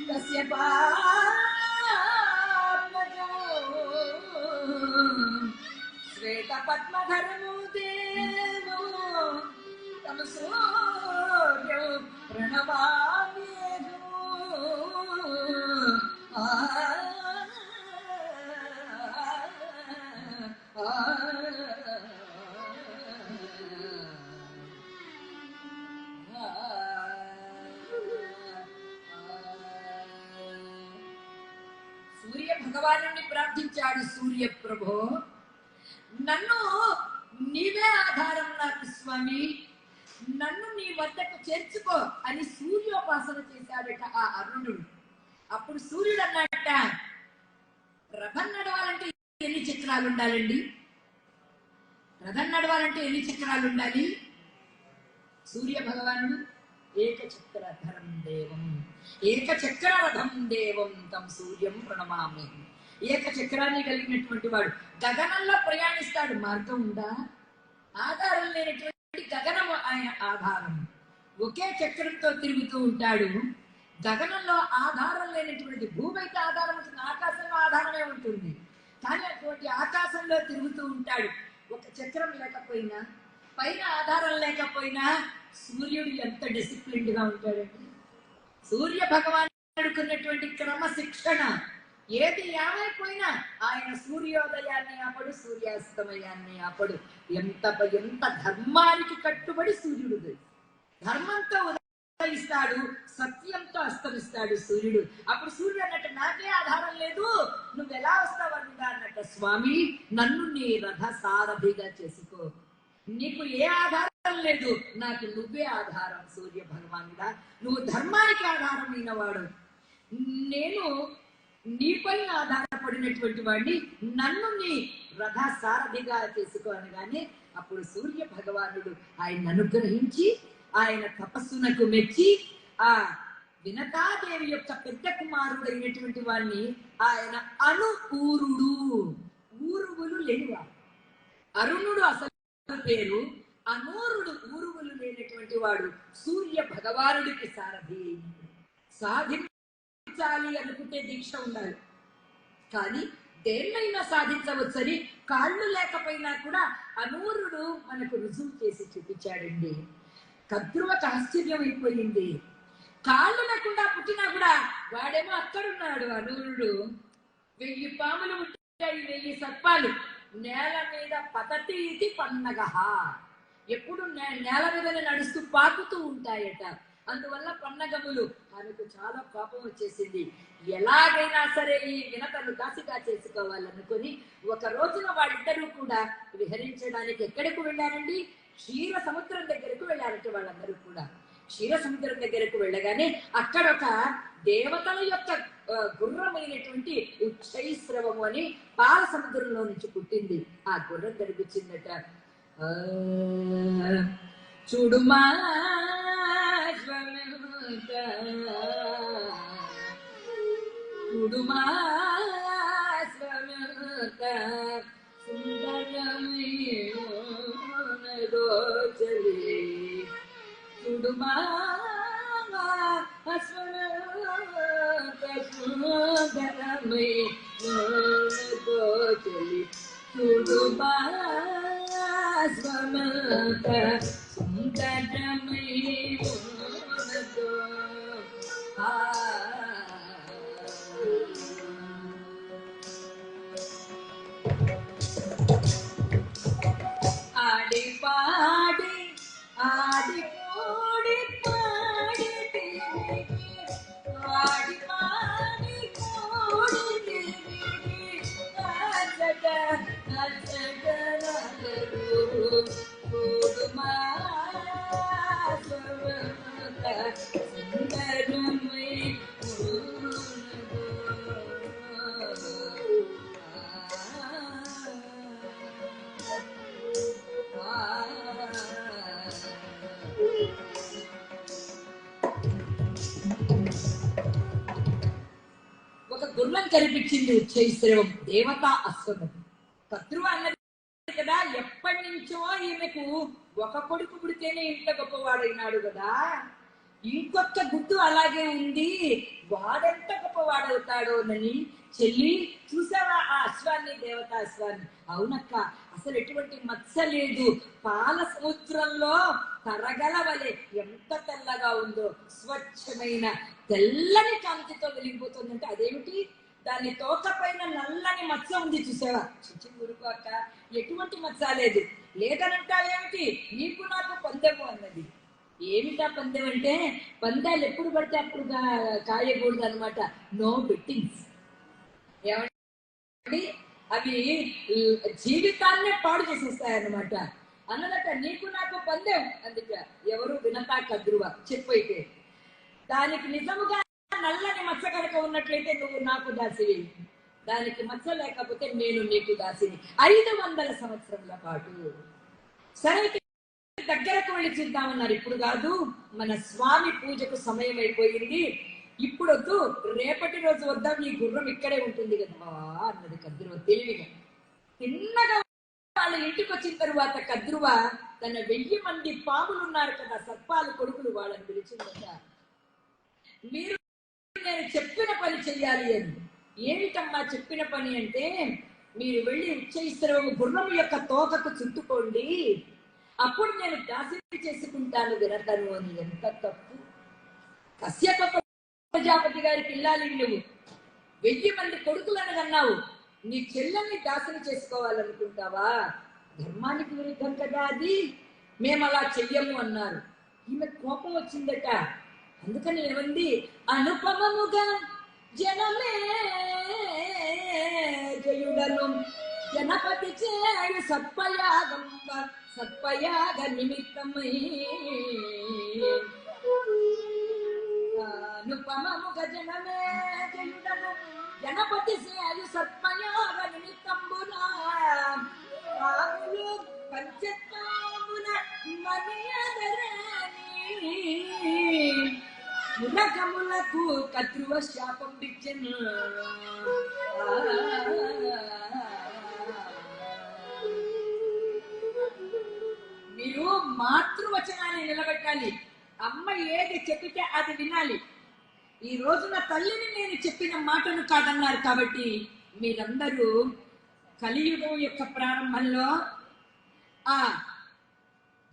తస్య పాద్మజో శ్వేత పద్మధరమో దేవో తం సూర్యో ప్రణమామ్యేహో. సూర్య భగవాను ప్రార్థించాడు. సూర్య ప్రభో, నన్ను నీవే ఆధారం నాకు స్వామి, నన్ను నీ వద్దకు చేర్చుకో అని సూర్యోపాసన చేశాడట ఆ అరుణుడు. అప్పుడు సూర్యుడు అన్నట్ట, రథం నడవాలంటే ఎన్ని చక్రాలు ఉండాలండి? రథం నడవాలంటే ఎన్ని చక్రాలు ఉండాలి? సూర్య భగవానుడు ఏకచక్రధరం దేవం ఏకచక్రరథం దేవం తం సూర్యం ప్రణమామి. ఏకచక్రాన్ని కలిగినటువంటి వాడు గగనంలో ప్రయాణిస్తాడు. మార్గం ఉందా? ఆధారం లేనటువంటి గగనము ఆయన ఆధారం. ఒకే చక్రంతో తిరుగుతూ ఉంటాడు. గగనంలో ఆధారం లేనటువంటి భూమి అయితే ఆధారం ఉంటుంది, ఆకాశంలో ఆధారమే ఉంటుంది. కానీ అటువంటి ఆకాశంలో తిరుగుతూ ఉంటాడు. ఒక చక్రం లేకపోయినా, పైన ఆధారం లేకపోయినా సూర్యుడు ఎంత డిసిప్లిన్డ్ గా ఉంటాడండి. సూర్య భగవానుడుకున్నటువంటి క్రమశిక్షణ, ఏది ఏమైపోయినా ఆయన సూర్యోదయాన్ని ఆపడు, సూర్యాస్తమయాన్ని ఆపడు. ఎంత ఎంత ధర్మానికి కట్టుబడి సూర్యుడు, ధర్మంతో ఉదయిస్తాడు, సత్యంతో అస్తమిస్తాడు సూర్యుడు. అప్పుడు సూర్యుడు అన్నట్టు నాకే ఆధారం లేదు, నువ్వు ఎలా వస్తావన్నదా అన్నట్టు, స్వామి నన్ను నీ రథ సారథిగా చేసుకో, నీకు ఏ ఆధారం లేదు, నాకు నువ్వే ఆధారం సూర్య భగవానుడా, నువ్వు ధర్మానికి ఆధారమైన వాడు, నేను నీపై ఆధారపడినటువంటి వాడిని, నన్ను నీ రథ సారథిగా చేసుకో అనగానే అప్పుడు సూర్య భగవానుడు ఆయన అనుగ్రహించి, ఆయన తపస్సునకు మెచ్చి ఆ వినతాదేవి యొక్క పెద్ద కుమారుడైనటువంటి వాడిని ఆయన అనుపూరుడు, ఊరువులు లేనివాడు. అరుణుడు అసలు పేరు, అనూరుడు ఊరువులు లేనటువంటి వాడు సూర్య భగవానుడికి సారథి. సాధించాలి అనుకుంటే దీక్ష ఉండాలి, కానీ దేన్నైనా సాధించవచ్చని కాళ్ళు లేకపోయినా కూడా అనూరుడు మనకు రుజువు చేసి చూపించాడండి. కద్రువకు ఆశ్చర్యం అయిపోయింది, కాళ్ళు లేకుండా పుట్టినా కూడా వాడేమో అక్కడున్నాడు అనూరుడు. 1000 పాములు ఉంటాయి, 1000 సర్పాలు, నేల మీద పతతీతి పన్నగ, ఎప్పుడు నేల మీదనే నడుస్తూ పాకుతూ ఉంటాయట. అందువల్ల పన్నగములు. ఆమెకు చాలా కోపం వచ్చేసింది, ఎలాగైనా సరే ఈ వినతను దాసిగా చేసుకోవాలనుకొని ఒక రోజున వాళ్ళిద్దరూ కూడా విహరించడానికి ఎక్కడికి వెళ్ళారండి? క్షీర సముద్రం దగ్గరకు వెళ్ళారట వాళ్ళందరూ కూడా. క్షీర సముద్రం దగ్గరకు వెళ్ళగానే అక్కడ ఒక దేవతల యొక్క గుర్రమైనటువంటి ఉచ్చైశ్రవము అని పాల సముద్రంలో నుంచి పుట్టింది. ఆ గుర్రం కనిపించిందట. చూడుమా చూడుమా చూడుమా చూడుమా స్వమత సుందరమై ఆడి పాడి ఆడి కోడి పాడి ఆడి పాడి కోడి ఒక గుర్రం కనిపించింది, ఉచ్చైశ్రవం, దేవతా అశ్వమతి. కద్రువ అన్నది కదా, ఎప్పటి నుంచో ఈమెకు ఒక కొడుకు పుడితేనే ఇంత గొప్పవాడైనాడు కదా, ఇంకొక గుర్తు అలాగే ఉంది, వాడెంత గొప్పవాడవుతాడోనని. చెల్లి చూసావా ఆ అశ్వాన్ని, దేవతా అశ్వాన్ని? అవునక్క, అసలు ఎటువంటి మత్స లేదు, పాల సముద్రంలో తరగలవలే ఎంత తెల్లగా ఉందో, స్వచ్ఛమైన తెల్లని కాంతితో వెలిగిపోతుందంటే అదేమిటి? దాని తోక పైన నల్లని మచ్చ ఉంది చూసావా? చిచ్చి ఊరుకోక, ఎటువంటి మచ్చ లేదు. లేదనంటావేమిటి? నీకు నాకు పందెము అన్నది. ఏమిటా పందెం అంటే, పందాలు ఎప్పుడు పడితే అప్పుడు కాయకూడదు అనమాట, నో బెట్టింగ్స్. ఏమండి, అవి జీవితాన్నే పాడు చేసేస్తాయన్నమాట. అన్నదట నీకు నాకు పందెం. అందుకే ఎవరు వినతా కద్రువ చెప్పైతే, దానికి నిజముగా నల్లని మచ్చ కనుక ఉన్నట్లయితే నువ్వు నాకు దాసివి, దానికి మచ్చ లేకపోతే నేను నీకు దాసిని 500 సంవత్సరముల పాటు. సరే దగ్గరకు వెళ్ళి చూద్దామన్నారు. ఇప్పుడు కాదు, మన స్వామి పూజకు సమయం అయిపోయింది, ఇప్పుడు వద్దు, రేపటి రోజు వద్దాం, ఈ గుర్రం ఇక్కడే ఉంటుంది కదా అన్నది కద్రువ తెలివిగా. తిన్నగా వాళ్ళ ఇంటికి వచ్చిన తరువాత కద్రువ తన 1000 మంది పాములు ఉన్నారు కదా, సర్పాలు కొడుకులు, వాళ్ళని పిలిచిందట. మీరు నేను చెప్పిన పని చెయ్యాలి అని. ఏమిటమ్మా చెప్పిన పని అంటే, మీరు వెళ్ళి ఉచ్చైశ్రవము గుర్రం యొక్క తోకకు చుట్టుకోండి, అప్పుడు నేను దాసిని చేసుకుంటాను వినతను అని. ఎంత తప్పు! కశ్యప ప్రజాపతి గారి పిల్లాలి నువ్వు, 1000 మంది కొడుకులను కన్నావు, నీ చెల్లెల్ని దాసిని చేసుకోవాలనుకుంటావా? ధర్మానికి విరుద్ధం కదా అది. మేము అలా చెయ్యము అన్నారు. ఈమె కోపం వచ్చిందట. అందుకని ఏమంది? అనుపమముగా జనమే జయుడను జనపతి చేయు సత్పయాగ నిమిత్తమై. అనుపమముగ జనమే జయుడను జనపతి చేయు సత్పయాగ నిమిత్తంబున రాములు పంచత్వమున మనియదరని మునకములకు కత్రువ శాపం ఇచ్చెను. మీరు మాతృవచనాన్ని నిలబెట్టాలి. అమ్మ ఏది చెప్పితే అది వినాలి. ఈ రోజున తల్లిని నేను చెప్పిన మాటను కాదన్నారు. కాబట్టి మీరందరూ కలియుగం యొక్క ప్రారంభంలో ఆ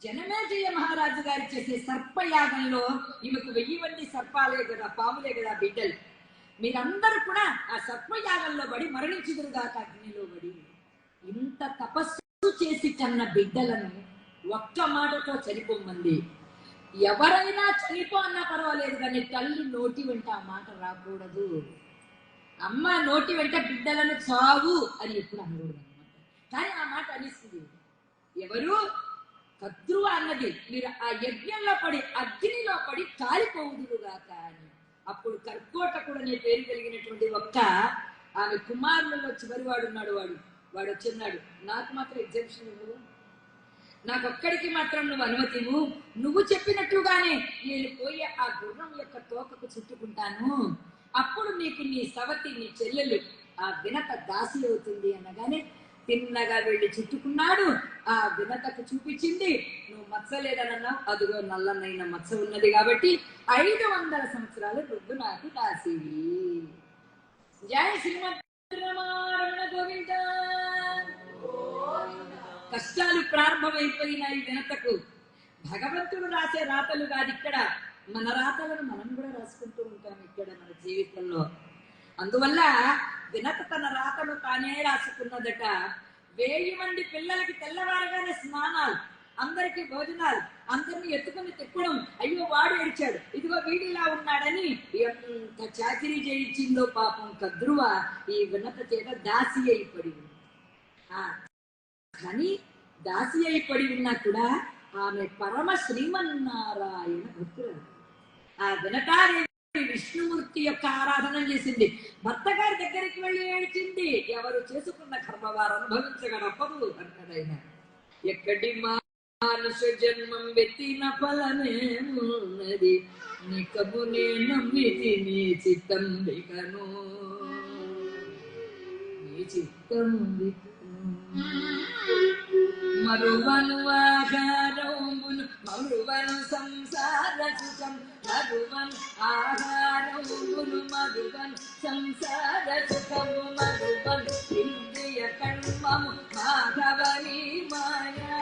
జనమేజయ మహారాజు గారు చేసే సర్పయాగంలో ఈమెకు 1000 మంది సర్పాలే కదా, పాములే కదా బిడ్డలు. మీరందరూ కూడా ఆ సర్పయాగంలో పడి మరణించుదురుగాక అగ్నిలో పడి. ఇంత తపస్సు చేసి కన్న బిడ్డలను ఒక్క మాటతో చనిపోమంది. ఎవరైనా చనిపో అన్నా పర్వాలేదు, కానీ తల్లి నోటి వెంట ఆ మాట రాకూడదు. అమ్మ నోటి వెంట బిడ్డలను చావు అని ఎప్పుడు అనకూడదు అన్నమాట. కానీ ఆ మాట అనిస్తుంది. ఎవరు? కద్రువ అన్నది. మీరు ఆ యజ్ఞంలో పడి అగ్నిలో పడి కాలిపోవుదురుగాక అని. అప్పుడు కర్కోటకుడు అనే పేరు కలిగినటువంటి ఒక్క ఆమె కుమారులలో చివరి వాడు ఉన్నాడు. వాడు వచ్చిన్నాడు, నాకు మాత్రం ఎగ్జామ్షన్ ఇవ్వవు, నాకొక్కడికి మాత్రం నువ్వు అనుమతి ఇవ్వు, నువ్వు చెప్పినట్టుగానే నేను పోయి ఆ గుర్రం యొక్క తోకకు చుట్టుకుంటాను, అప్పుడు నీకు నీ సవతి నీ చెల్లెలు ఆ వినత దాసి అవుతుంది అనగానే తిన్నగా వెళ్ళి చుట్టుకున్నాడు. ఆ వినతకు చూపించింది. నువ్వు మచ్చలేదనన్నావు, అదిగో నల్లనైన మచ్చ ఉన్నది కాబట్టి 500 సంవత్సరాలు నువ్వు నాకు దాసివి. జయ శ్రీమద్రమణ గోవింద. కష్టాలు ప్రారంభమైపోయినాయి వినతకు. భగవంతుడు రాసే రాతలు కాదు ఇక్కడ, మన రాతలను మనం కూడా రాసుకుంటూ ఉంటాం ఇక్కడ మన జీవితంలో. అందువల్ల వినత తన రాతను తానే రాసుకున్నదట. 1000 మంది పిల్లలకి తెల్లవారుగానే స్నానాలు, అందరికి భోజనాలు, అందరినీ ఎత్తుకుని తిప్పడం. అయ్యో వాడు ఏడ్చాడు, ఇదిగో వీడిలా ఉన్నాడని ఎంత చాకిరీ చేయించిందో పాపం కద్రువ ఈ వినత చేత దాసి అయిపడి ఉంది. కానీ దాసి అయిపడి ఉన్నా కూడా ఆమె పరమ శ్రీమన్నారాయణ భక్తురాలు. ఆ వినతాదేవి విష్ణుమూర్తి యొక్క ఆరాధన చేసింది. భర్త గారి దగ్గరికి వెళ్ళి ఏడ్చింది. ఎవరు చేసుకున్న కర్మ వారు అనుభవించగలపదు అన్నదైన. ఎక్కడి మానుష జన్మం వెత్తిన ఫలమేమున్నది, నికమునే నమ్మితి నీ చిత్తంబికను, నీ చిత్తంబికను. మరువను ఆహారమును మరువను సంసార సుఖం, మరువను ఆహారమును మరువను సంసార సుఖము, మరువను ఇంద్రియ కర్మము మాధవని మాయా.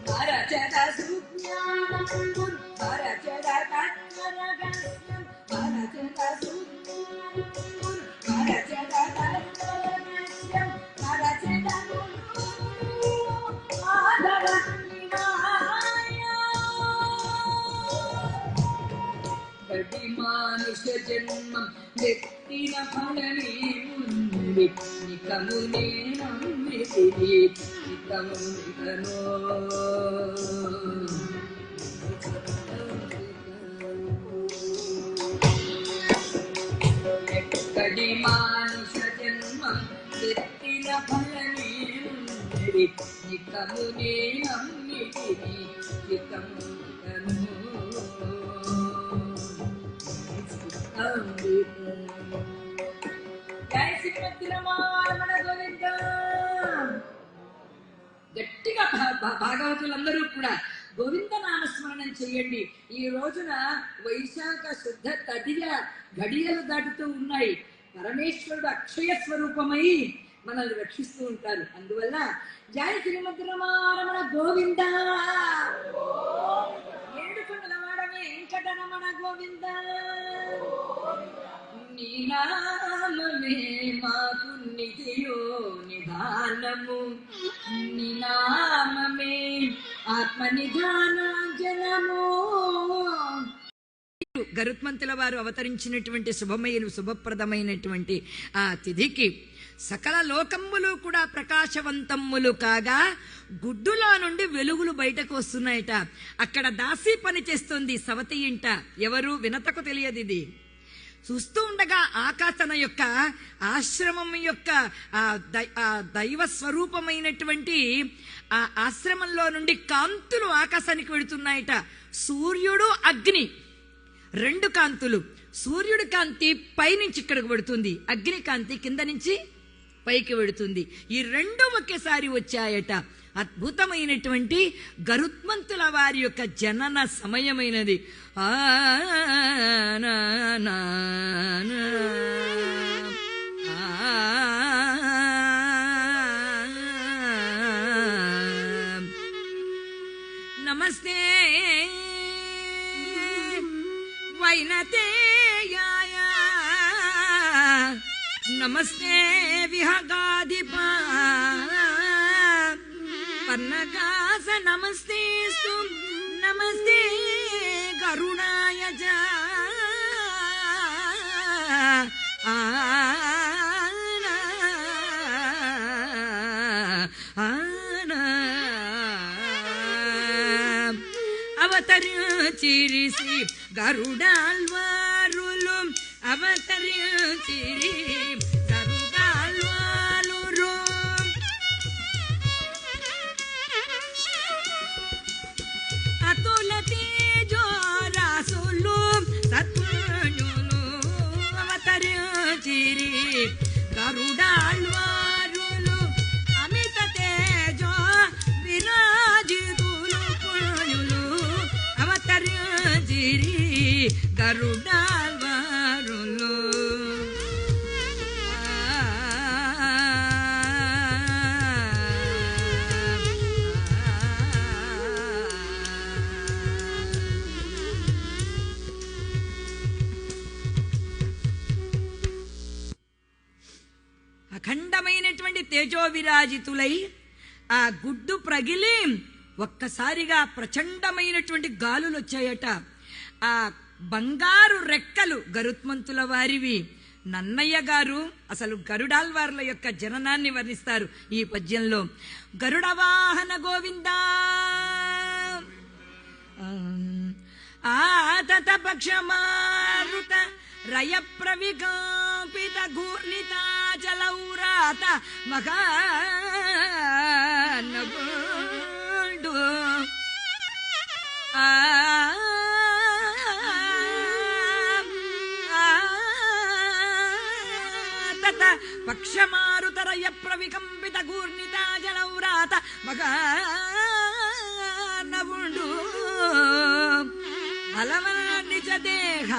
మరచద సుజ్ఞానము మరచద తత్వరహస్యం, మరచద సుజ్ఞానము మరచద తత్వరహస్యం, మరచద మాధవని మాయా. కడి మానుష జన్మం వ్యక్తిన ఫలమేమున్నది, నికమునే నమ్మితిని చిత్తమునికను. ఎక్కడి మానుష జన్మం వ్యక్తిన ఫలమేమున్నది, నికమునే నమ్మితిని చిత్తమునికను. జయ శ్రీమద్రమణ గోవింద. గట్టిగా భాగవతులందరూ కూడా గోవింద నామస్మరణం చెయ్యండి. ఈ రోజున వైశాఖ శుద్ధ తదియ గడియలు దాటుతూ ఉన్నాయి. పరమేశ్వరుడు అక్షయ స్వరూపమై మనల్ని రక్షిస్తూ ఉంటారు. అందువల్ల జయ శ్రీమద్రమారమణ గోవింద, ఏడుకొండలవాడ వెంకటరమణ గోవింద. నీ నామమే మాకు నిధియో నిదానము, నీ నామమే ఆత్మ నిధానాంజనము. గరుత్మంతుల వారు అవతరించినటువంటి శుభప్రదమైనటువంటి ఆ తిథికి సకల లోకములు కూడా ప్రకాశవంతములు కాగా గుడ్డులో నుండి వెలుగులు బయటకు వస్తున్నాయట. అక్కడ దాసి పని చేస్తుంది సవతి ఇంట. ఎవరు? వినతకు తెలియదు ఇది. చూస్తూ ఉండగా ఆకాశన యొక్క ఆశ్రమం యొక్క దైవ స్వరూపమైనటువంటి ఆ ఆశ్రమంలో నుండి కాంతులు ఆకాశానికి వెళుతున్నాయట. సూర్యుడు, అగ్ని, రెండు కాంతులు. సూర్యుడి కాంతి పైనుంచి ఇక్కడికి వెడుతుంది, అగ్ని కాంతి కింద నుంచి పైకి వెడుతుంది. ఈ రెండు ఒకేసారి వచ్చాయట. అద్భుతమైనటువంటి గరుత్మంతుల వారి యొక్క జనన సమయమైనది. నమస్తే వైనతేయాయ, నమస్తే విహగాధిపా పన్నగాస, నమస్తేస్తు నమస్తే గరుడాయ చ. అవతరించిరిసి గరుడాల్వారులు, అవతరించిరి గరుడాల్వారులు. అతుల తేజోరాసులు సత్పుణ్యులు, అవతరించిరి గరుడాల్వారులు. అమిత తేజో విరాజితులు పుణ్యులు, అవతరించిరి గరుడాల్వారులు. అఖండమైనటువంటి తేజో విరాజితులై ఆ గుడ్డు ప్రగిలి ఒక్కసారిగా ప్రచండమైనటువంటి గాలులు వచ్చాయట. ఆ బంగారు రెక్కలు గరుత్మంతుల వారివి. నన్నయ్య గారు అసలు గరుడాల్వార్ల యొక్క జననాన్ని వర్ణిస్తారు ఈ పద్యంలో. గరుడ వాహన గోవిందా ఆతత పక్షమారుత రయ ప్రవికంపిత ఘూర్ణితాచలౌరాత మగానగుండు పక్షమారుతరయ ప్రవికంపిత ఘూర్ణితాచలౌరాత మగానగుండు. బలవానిజ దేహ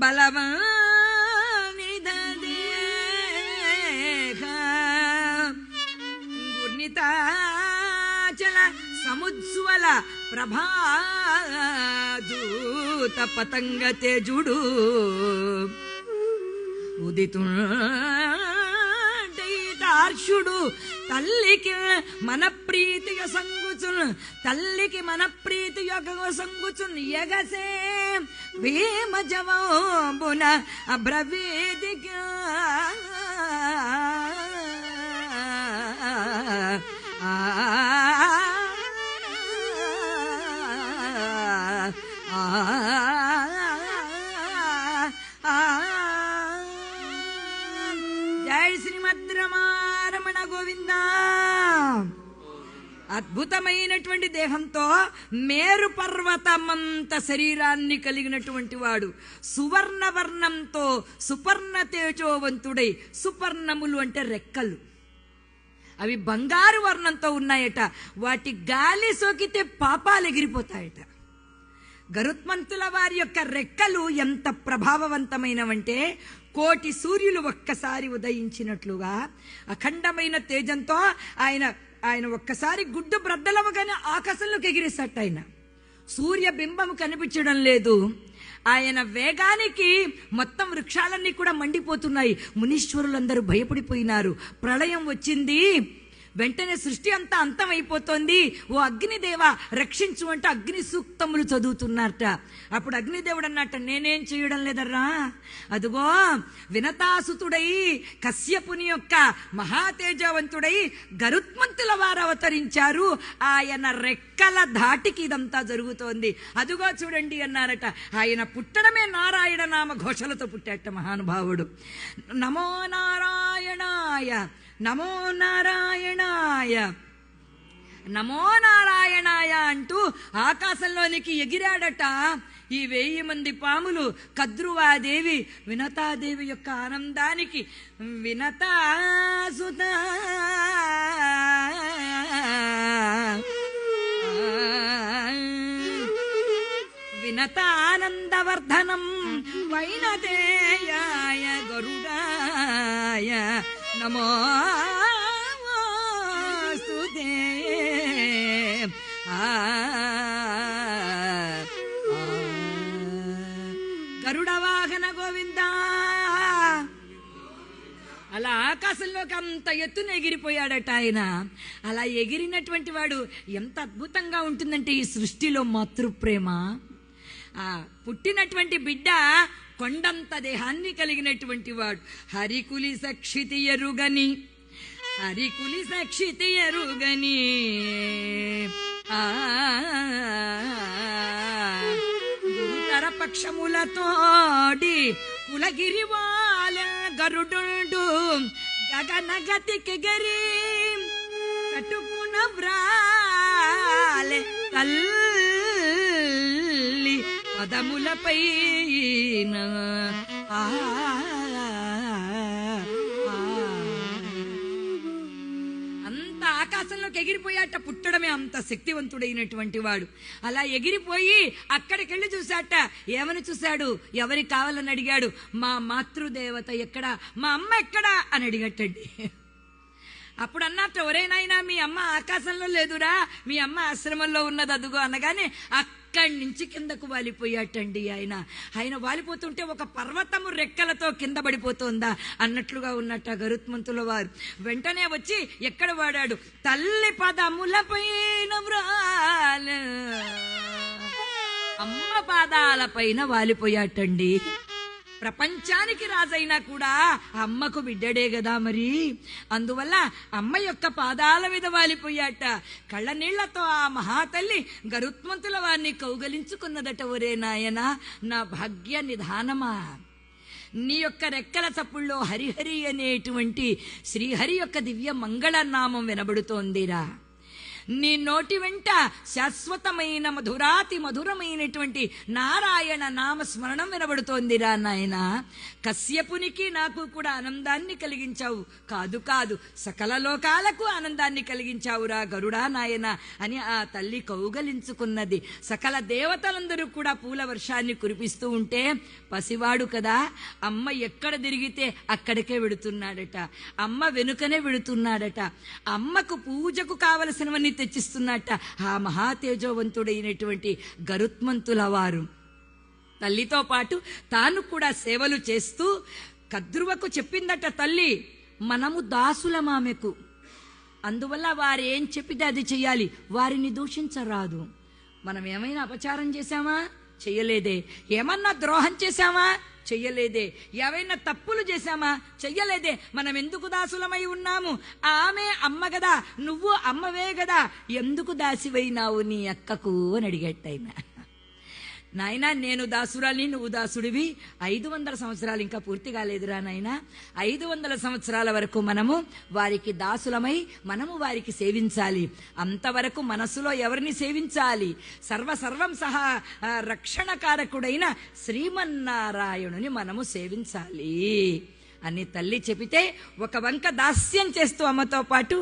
బలవానిద దేహ ఘూర్ణితాచల సముజ్వల ప్రభాదూత పతంగ తేజుడు ఉదితార్షుడు. తల్లికి మన ప్రీతియ సంగుచున్, తల్లికి మన ప్రీతి యొక్క సంగుచున్ ఎగసే భీమ జవాబున అబ్రవీదిక జై శ్రీమద్రమారమణ గోవింద. అద్భుతమైనటువంటి దేహంతో మేరు పర్వతమంత శరీరాన్ని కలిగినటువంటి వాడు. సువర్ణవర్ణంతో సుపర్ణ తేజోవంతుడై, సుపర్ణములు అంటే రెక్కలు, అవి బంగారు వర్ణంతో ఉన్నాయట. వాటి గాలి సోకితే పాపాలు ఎగిరిపోతాయట. గరుత్మంతుల వారి యొక్క రెక్కలు ఎంత ప్రభావవంతమైనవంటే కోటి సూర్యులు ఒక్కసారి ఉదయించినట్లుగా అఖండమైన తేజంతో ఆయన ఒక్కసారి గుడ్డు బ్రద్దలవగానే ఆకాశంలోకి ఎగిరేసట. ఆయన సూర్యబింబం కనిపించడం లేదు. ఆయన వేగానికి మొత్తం వృక్షాలన్నీ కూడా మండిపోతున్నాయి. మునీశ్వరులందరూ భయపడిపోయినారు. ప్రళయం వచ్చింది. వెంటనే సృష్టి అంతా అంతమైపోతోంది. ఓ అగ్నిదేవ రక్షించు అంటే అగ్ని సూక్తములు చదువుతున్నారట. అప్పుడు అగ్నిదేవుడు అన్నట్ట, నేనేం చేయడం లేదర్రా, అదుగో వినతాసుతుడై కశ్యపుని యొక్క మహాతేజవంతుడై గరుత్మంతుల వారు అవతరించారు. ఆయన రెక్కల ధాటికి ఇదంతా జరుగుతోంది. అదుగో చూడండి అన్నారట. ఆయన పుట్టడమే నారాయణ నామ ఘోషలతో పుట్టాట మహానుభావుడు. నమో నారాయణాయ, నమో నారాయణాయ, నమో నారాయణాయ అంటూ ఆకాశంలోనికి ఎగిరాడట. ఈ 1000 మంది పాములు కద్రువాదేవి వినతాదేవి యొక్క ఆనందానికి వినతాసుత వినతానందవర్ధనం వైనతేయాయ గరుడాయ నమోస్తుతే. గరుడ వాహన గోవింద. అలా ఆకాశంలోకి అంత ఎత్తున ఎగిరిపోయాడట ఆయన. అలా ఎగిరినటువంటి వాడు ఎంత అద్భుతంగా ఉంటుందంటే ఈ సృష్టిలో మాతృప్రేమ. పుట్టినటువంటి బిడ్డ కొండంత దేహాన్ని కలిగినటువంటి వాడు. హరికులి సక్షితి ఎరుగని, హరికులి సక్షితి ఎరుగని గురుతర పక్షములతోడి కులగిరివాల గరుడు గగనగతికి గరి కట్టుకున్న వ్రాలే తల్లి పదములపైన. అంత ఆకాశంలోకి ఎగిరిపోయాట. పుట్టడమే అంత శక్తివంతుడైనటువంటి వాడు. అలా ఎగిరిపోయి అక్కడికెళ్ళి చూశాట. ఏమని చూశాడు? ఎవరికి కావాలని అడిగాడు. మా మాతృదేవత ఎక్కడా, మా అమ్మ ఎక్కడా అని అడిగట్టండి. అప్పుడు అన్నట్టు, ఒరే నాయనా మీ అమ్మ ఆకాశంలో లేదురా, మీ అమ్మ ఆశ్రమంలో ఉన్నది అదుగో అనగానే అక్కడి నుంచి కిందకు వాలిపోయాటండి. ఆయన వాలిపోతుంటే ఒక పర్వతము రెక్కలతో కింద పడిపోతుందా అన్నట్లుగా ఉన్నట్ట గరుత్మంతుల వారు. వెంటనే వచ్చి ఎక్కడ వాడాడు? తల్లి పదములపైన వ్రాల, అమ్మ పాదాలపైన వాలిపోయాటండి. ప్రపంచానికి రాజైనా కూడా అమ్మకు బిడ్డడే కదా మరి. అందువల్ల అమ్మ యొక్క పాదాల మీద వాలిపోయాట. కళ్ళ నీళ్లతో ఆ మహాతల్లి గరుత్మంతుల వారిని కౌగలించుకున్నదట. ఒరే నాయనా, నా భాగ్య నిధానమా, నీ యొక్క రెక్కల చప్పుల్లో హరిహరి అనేటువంటి శ్రీహరి యొక్క దివ్య మంగళనామం వినబడుతోందిరా. నీ నోటి వెంట శాశ్వతమైన మధురాతి మధురమైనటువంటి నారాయణ నామ స్మరణం వినబడుతోందిరా నాయన. కశ్యపునికి నాకు కూడా ఆనందాన్ని కలిగించావు. కాదు కాదు, సకల లోకాలకు ఆనందాన్ని కలిగించావురా గరుడా నాయన అని ఆ తల్లి కౌగలించుకున్నది. సకల దేవతలందరూ కూడా పూల వర్షాన్ని కురిపిస్తూ ఉంటే పసివాడు కదా, అమ్మ ఎక్కడ తిరిగితే అక్కడికే వెడుతున్నాడట. అమ్మ వెనుకనే వెడుతున్నాడట. అమ్మకు పూజకు కావలసినవన్నీ తెచ్చిస్తున్నట్ట ఆ మహాతేజోవంతుడైనటువంటి గరుత్మంతుల వారు. తల్లితో పాటు తాను కూడా సేవలు చేస్తూ కద్రువకు చెప్పిందట తల్లి, మనము దాసులమామెకు, అందువల్ల వారు ఏం చెప్పితే అది చెయ్యాలి, వారిని దూషించరాదు. మనం ఏమైనా అపచారం చేశామా? చెయ్యలేదే. ఏమన్నా ద్రోహం చేశామా? చెయ్యలేదే. ఏవైనా తప్పులు చేశామా? చెయ్యలేదే. మనం ఎందుకు దాసులమై ఉన్నాము? ఆమె అమ్మ గదా, నువ్వు అమ్మవే గదా, ఎందుకు దాసివైనావు నీ అక్కకు అని అడిగట్టయినా. నాయనా, నేను దాసురాలి, నువ్వు దాసుడివి. 500 సంవత్సరాలు ఇంకా పూర్తి కాలేదురా నాయన. 500 సంవత్సరాల వరకు మనము వారికి దాసులమై మనము వారికి సేవించాలి. అంతవరకు మనసులో ఎవరిని సేవించాలి? సర్వం సహా రక్షణకారకుడైన శ్రీమన్నారాయణుని మనము సేవించాలి అని తల్లి చెబితే ఒక వంక దాస్యం చేస్తూ అమ్మతో పాటు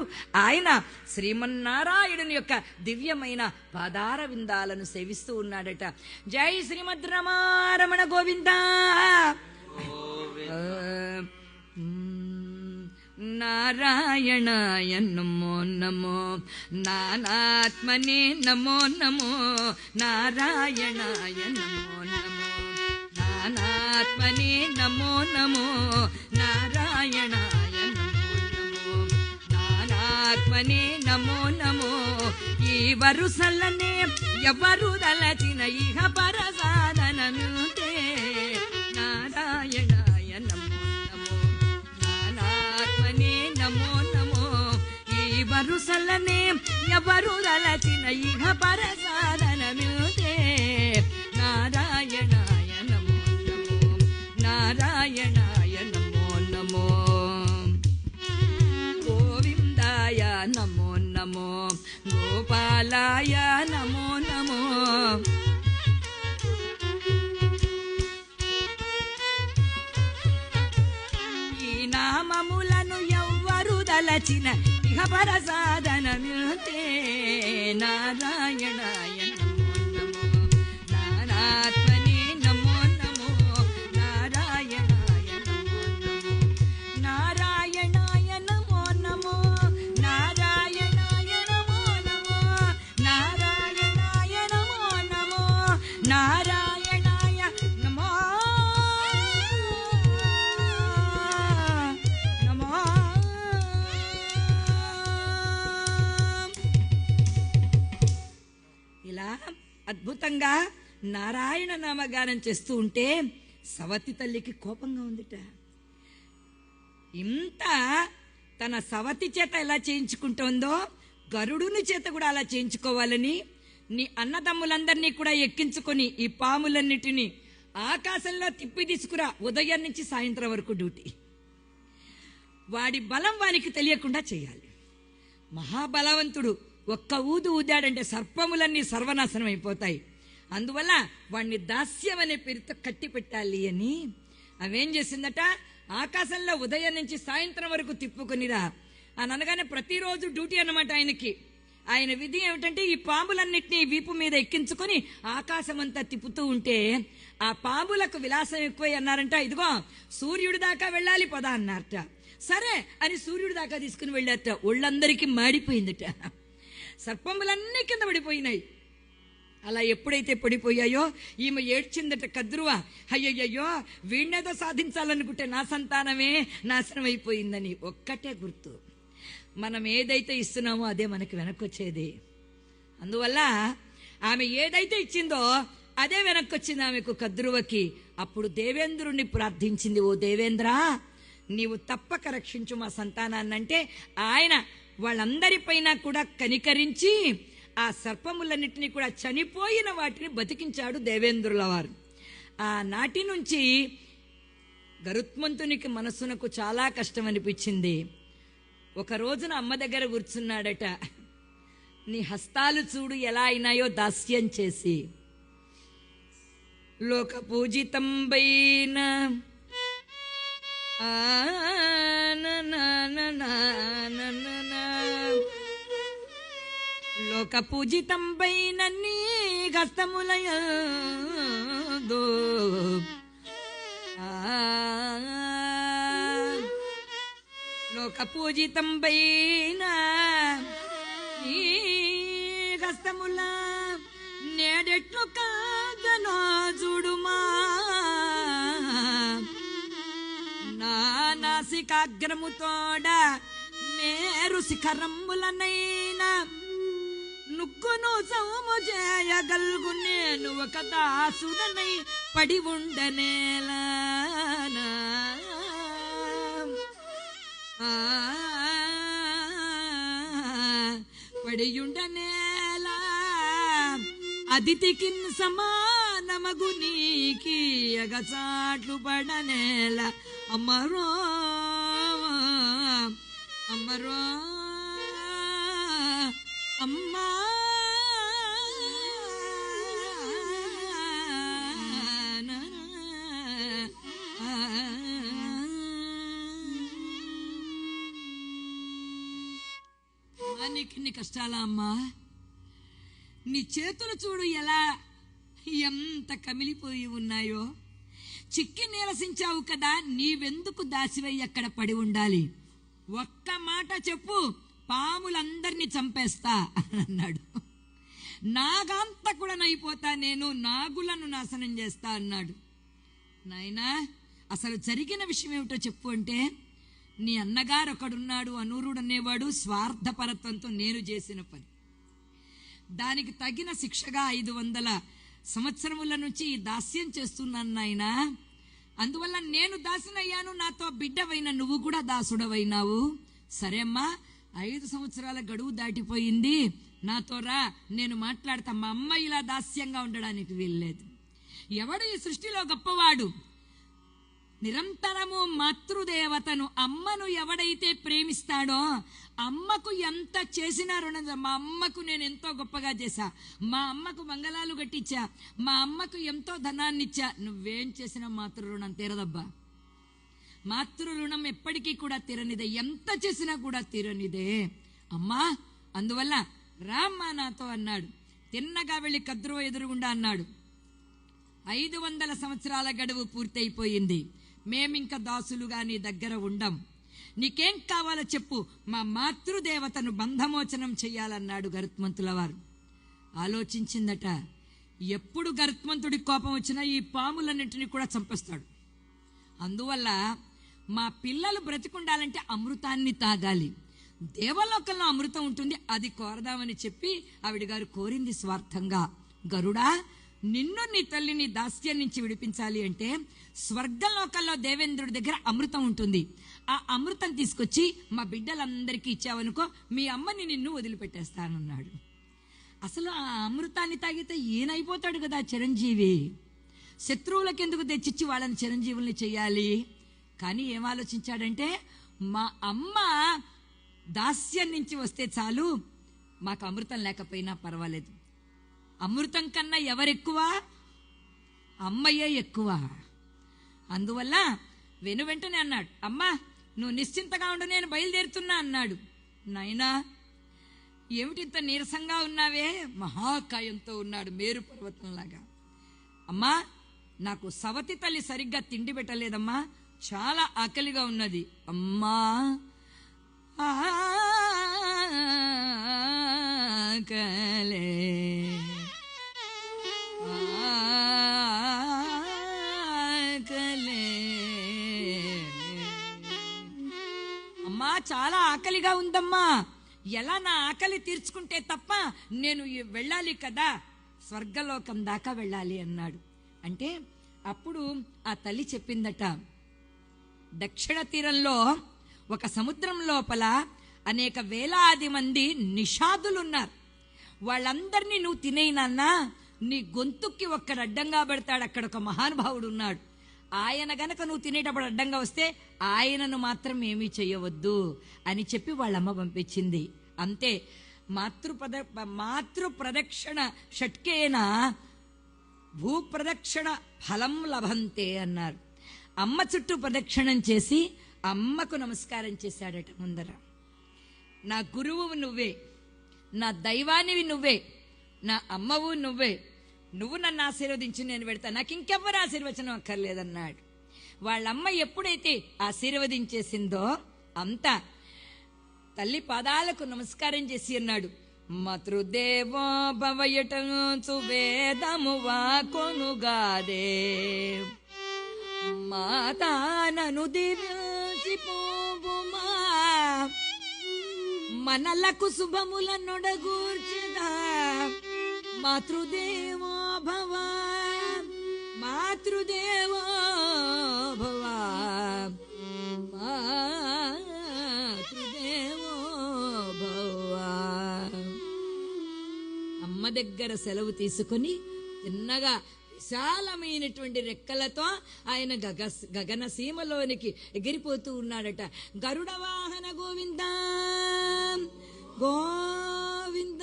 ఆయన శ్రీమన్నారాయణుని యొక్క దివ్యమైన పాదార విందాలను సేవిస్తూ ఉన్నాడట. జై శ్రీమద్ రమారమణ గోవింద. నారాయణాయ నమో నమో, నానాత్మనే నమో నమో, నారాయణాయ నమో నమో, నానాత్మనే నమో నమో, నారాయణాయ నమో నమో, నానాత్మనే నమో నమో. ఈ వరుసలనే ఎవరు దలచిన ఇహ పరసాధనముతే, నారాయణాయ నమో నమో, నానాత్మనే నమో నమో. ఈ వరుసలనే ఎవరు దలచిన ఇహ పరసాధనముతే, నారాయణాయ నమో నమో, నారాయణాయ నమో నమో. గోవిందాయ నమో నమో, గోపాలాయ నమో నమో. ఈ నామములను ఎవ్వరు దలచిన ఇహ పరసాధనముతే, నారాయణాయ నమో నమో, నానాత్మనే నమో నమో, నారాయణాయ నమో నమో, నారాయణాయ నమో నమో, నారాయణాయ నమో నమో, నారాయణాయ నమో నమో, నారాయణాయ నమో నమో. ఇలా అద్భుతంగా నారాయణ నామగానం చేస్తూ ఉంటే సవతి తల్లికి కోపంగా ఉందిట. ఇంత తన సవతి చేత ఎలా చేయించుకుంటోందో గరుడుని చేత కూడా అలా చేయించుకోవాలని నీ అన్నదమ్ములందరినీ కూడా ఎక్కించుకొని ఈ పాములన్నిటినీ ఆకాశంలో తిప్పి తీసుకురా, ఉదయం నుంచి సాయంత్రం వరకు డ్యూటీ. వాడి బలం వానికి తెలియకుండా చేయాలి. మహాబలవంతుడు ఒక్క ఊదు ఊదాడంటే సర్పములన్నీ సర్వనాశనం అయిపోతాయి. అందువల్ల వాడిని దాస్యం అనే పేరుతో కట్టి పెట్టాలి అని అవేం చేసిందట, ఆకాశంలో ఉదయం నుంచి సాయంత్రం వరకు తిప్పుకొనిరా అని అనగానే ప్రతిరోజు డ్యూటీ అన్నమాట ఆయనకి. ఆయన విధి ఏమిటంటే ఈ పాములన్నిటినీ వీపు మీద ఎక్కించుకొని ఆకాశం అంతా తిప్పుతూ ఉంటే ఆ పాములకు విలాసం ఎక్కువ అన్నారంట. ఇదిగో సూర్యుడి దాకా వెళ్ళాలి పద అన్నారట. సరే అని సూర్యుడి దాకా తీసుకుని వెళ్ళారట. ఒళ్ళందరికీ మాడిపోయిందట. సర్పములన్నీ కింద పడిపోయినాయి. అలా ఎప్పుడైతే పడిపోయాయో ఈమె ఏడ్చిందట కద్రువ, అయ్యయ్యో వీణ్ణేదో సాధించాలనుకుంటే నా సంతానమే నాశనం అయిపోయిందని. ఒక్కటే గుర్తు, మనం ఏదైతే ఇస్తున్నామో అదే మనకి వెనక్కి వచ్చేది. అందువల్ల ఆమె ఏదైతే ఇచ్చిందో అదే వెనక్కి వచ్చింది ఆమెకు, కద్రువకి. అప్పుడు దేవేంద్రుణ్ణి ప్రార్థించింది, ఓ దేవేంద్ర నీవు తప్పక రక్షించు మా సంతానాన్ని. అంటే ఆయన వాళ్ళందరిపైన కూడా కనికరించి ఆ సర్పములన్నిటినీ కూడా చనిపోయిన వాటిని బతికించాడు దేవేంద్రుల వారు. ఆనాటి నుంచి గరుత్మంతునికి మనస్సునకు చాలా కష్టం అనిపించింది. ఒక రోజున అమ్మ దగ్గర కూర్చున్నాడట. నీ హస్తాలు చూడు ఎలా అయినాయో దాస్యం చేసి. లోక పూజితంబైన లోక పూజితంబైన నీ హస్తములయందు లోక పూజితంబైన నీ హస్తముల నేడెట్లు కాగనో చూడుమా. నా నాసికాగ్రముతోడ మేరు శిఖరములనైనా నుగ్గును సౌము చేయగల్గు నేను ఒక దాసుడనై పడి ఉండనేలా. పడియుండనేలా అదితికి సమానమగు నీకి అగచాట్లు పడనేల. అమ్మరో అమ్మరో అమ్మా నీకు నీ కష్టాలా అమ్మా? నీ చేతులు చూడు ఎలా ఎంత కమిలిపోయి ఉన్నాయో. చిక్కి నీరసించావు కదా, నీవెందుకు దాసివై అక్కడ పడి ఉండాలి? ఒక్క మాట చెప్పు, పాములందరినీ చంపేస్తా అన్నాడు. నాగాంతకుడనైపోతా, నేను నాగులను నాశనం చేస్తా అన్నాడు. నాయనా, అసలు జరిగిన విషయం ఏమిటో చెప్పు అంటే, నీ అన్నగారు ఒకడున్నాడు, అనూరుడు అనేవాడు, స్వార్థపరత్వంతో నేను చేసిన పని, దానికి తగిన శిక్షగా 500 సంవత్సరముల నుంచి దాస్యం చేస్తున్నాను నాయనా. అందువల్ల నేను దాసునయ్యాను, నాతో బిడ్డవైన నువ్వు కూడా దాసుడవైనావు. సరే అమ్మా, 5 సంవత్సరాల గడువు దాటిపోయింది, నాతో రా, నేను మాట్లాడతా. మా అమ్మ ఇలా దాస్యంగా ఉండడానికి వీల్లేదు. ఎవడు ఈ సృష్టిలో గొప్పవాడు? నిరంతరము మాతృదేవతను, అమ్మను ఎవడైతే ప్రేమిస్తాడో, అమ్మకు ఎంత చేసినా రుణం. మా అమ్మకు నేను ఎంతో గొప్పగా చేశా, మా అమ్మకు మంగళాలు కట్టించా, మా అమ్మకు ఎంతో ధనాన్ని ఇచ్చా. నువ్వేం చేసినా మాతృ రుణం తీరదబ్బా. మాతృ రుణం ఎప్పటికీ కూడా తీరనిదే, ఎంత చేసినా కూడా తీరనిదే అమ్మా. అందువల్ల రామ్మా నాతో అన్నాడు. తిన్నగా వెళ్ళి కద్రువ ఎదురుగుండా అన్నాడు. 500 సంవత్సరాల గడువు పూర్తయిపోయింది, మేమింక దాసులుగా నీ దగ్గర ఉండం. నీకేం కావాలో చెప్పు, మా మాతృదేవతను బంధమోచనం చెయ్యాలన్నాడు గరుత్మంతుల వారు. ఆలోచించిందట, ఎప్పుడు గరుత్మంతుడి కోపం వచ్చినా ఈ పాములన్నింటినీ కూడా చంపేస్తాడు. అందువల్ల మా పిల్లలు బ్రతికుండాలంటే అమృతాన్ని తాగాలి, దేవలోకంలో అమృతం ఉంటుంది, అది కోరదామని చెప్పి ఆవిడ గారు కోరింది స్వార్థంగా. గరుడా, నిన్ను నీ తల్లిని దాస్యం నుంచి విడిపించాలి అంటే స్వర్గలోకంలో దేవేంద్రుడి దగ్గర అమృతం ఉంటుంది, ఆ అమృతం తీసుకొచ్చి మా బిడ్డలందరికీ ఇచ్చావనుకో, మీ అమ్మని నిన్ను వదిలిపెట్టేస్తానన్నాడు. అసలు ఆ అమృతాన్ని తాగితే ఈయనైపోతాడు కదా చిరంజీవి, శత్రువులకు ఎందుకు తెచ్చిచ్చి వాళ్ళని చిరంజీవుల్ని చెయ్యాలి? కానీ ఏం ఆలోచించాడంటే, మా అమ్మ దాస్యం నుంచి వస్తే చాలు, మాకు అమృతం లేకపోయినా పర్వాలేదు. అమృతం కన్నా ఎవరెక్కువ? అమ్మయ్యే ఎక్కువ. అందువల్ల వెంటనే అన్నాడు, అమ్మా నువ్వు నిశ్చింతగా ఉండు, నేను బయలుదేరుతున్నా అన్నాడు. నాయనా, ఏమిటింత నీరసంగా ఉన్నావే? మహాకాయంతో ఉన్నాడు, మేరు పర్వతంలాగా. అమ్మా, నాకు సవతి తల్లి సరిగ్గా తిండి పెట్టలేదమ్మా, చాలా ఆకలిగా ఉన్నది. అమ్మా ఆకలే అమ్మా, చాలా ఆకలిగా ఉందమ్మా, ఎలా నా ఆకలి తీర్చుకుంటే తప్ప నేను వెళ్ళాలి కదా, స్వర్గలోకం దాకా వెళ్ళాలి అన్నాడు. అంటే అప్పుడు ఆ తల్లి చెప్పిందట, దక్షిణ తీరంలో ఒక సముద్రం లోపల అనేక వేలాది మంది నిషాదులున్నారు, వాళ్ళందరినీ నువ్వు తినేయనన్నా, నీ గొంతుక్కి ఒక్కడు అడ్డంగా పెడతాడు, అక్కడ ఒక మహానుభావుడు ఉన్నాడు, ఆయన గనక నువ్వు తినేటప్పుడు అడ్డంగా వస్తే ఆయనను మాత్రం ఏమీ చెయ్యవద్దు అని చెప్పి వాళ్ళమ్మ పంపించింది. అంతే, మాతృ ప్రదక్షిణ షట్కేన భూప్రదక్షిణ ఫలం లభంతే అన్నారు. అమ్మ చుట్టూ ప్రదక్షిణం చేసి అమ్మకు నమస్కారం చేశాడట ముందర. నా గురువు నువ్వే, నా దైవానివి నువ్వే, నా అమ్మవు నువ్వే, నువ్వు నన్ను ఆశీర్వదించి నేను పెడతా, నాకు ఇంకెవ్వరు ఆశీర్వచనం అక్కర్లేదన్నాడు. వాళ్ళమ్మ ఎప్పుడైతే ఆశీర్వదించేసిందో అంతా తల్లి పాదాలకు నమస్కారం చేసి అన్నాడు, మాతృదేవో భవయటంచు వేదము వాకొనుగాదే, మాతానను దివ్యాసి పోవుమా, మనలకు శుభముల నొడగూర్చిదా, మాతృదేవో భవ, మాతృదేవో భవ, మాతృదేవో భవ. అమ్మ దగ్గర సెలవు తీసుకుని చిన్నగా విశాలమైనటువంటి రెక్కలతో ఆయన గగన సీమలోనికి ఎగిరిపోతూ ఉన్నాడట. గరుడ వాహన గోవింద గోవింద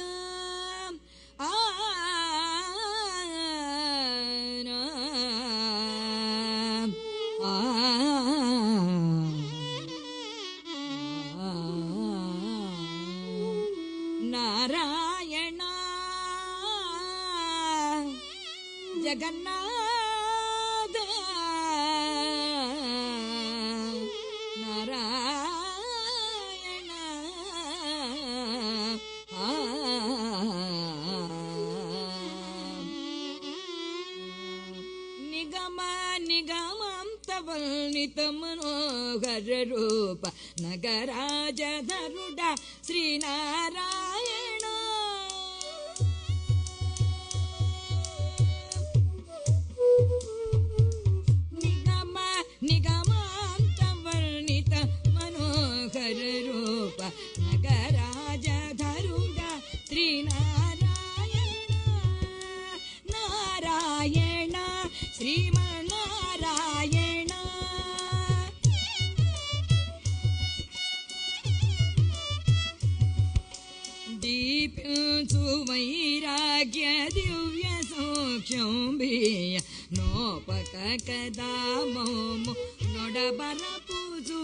నారాయణ జగన్నాథ వర్ణిత మనోహర రూప నగరాజధరుడ శ్రీనారాయణ నిగమాంత వర్ణిత మనోహర రూప నగరాజధరుడ శ్రీనారాయణ నారాయణ శ్రీమన్నారాయణ దీపించు వైరాగ్య దివ్య సౌఖ్యం బియ్య నోపక కదా మోము నొడబర పూజు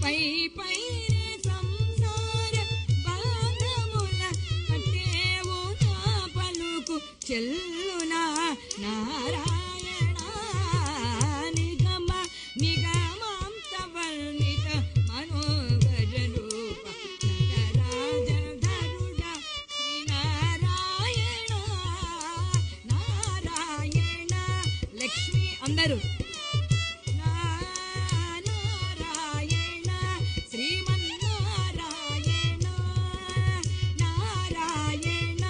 పై పై సంసార బాధముల కట్టేవు నా పలుకు చెల్లునా నారాయణ నిగమ నిగమాంత వర్ణిత మనోహర రూప నగరాజధరుడ శ్రీనారాయణ నారాయణ లక్ష్మి అందరూ నారాయణ శ్రీమన్నారాయణ నారాయణ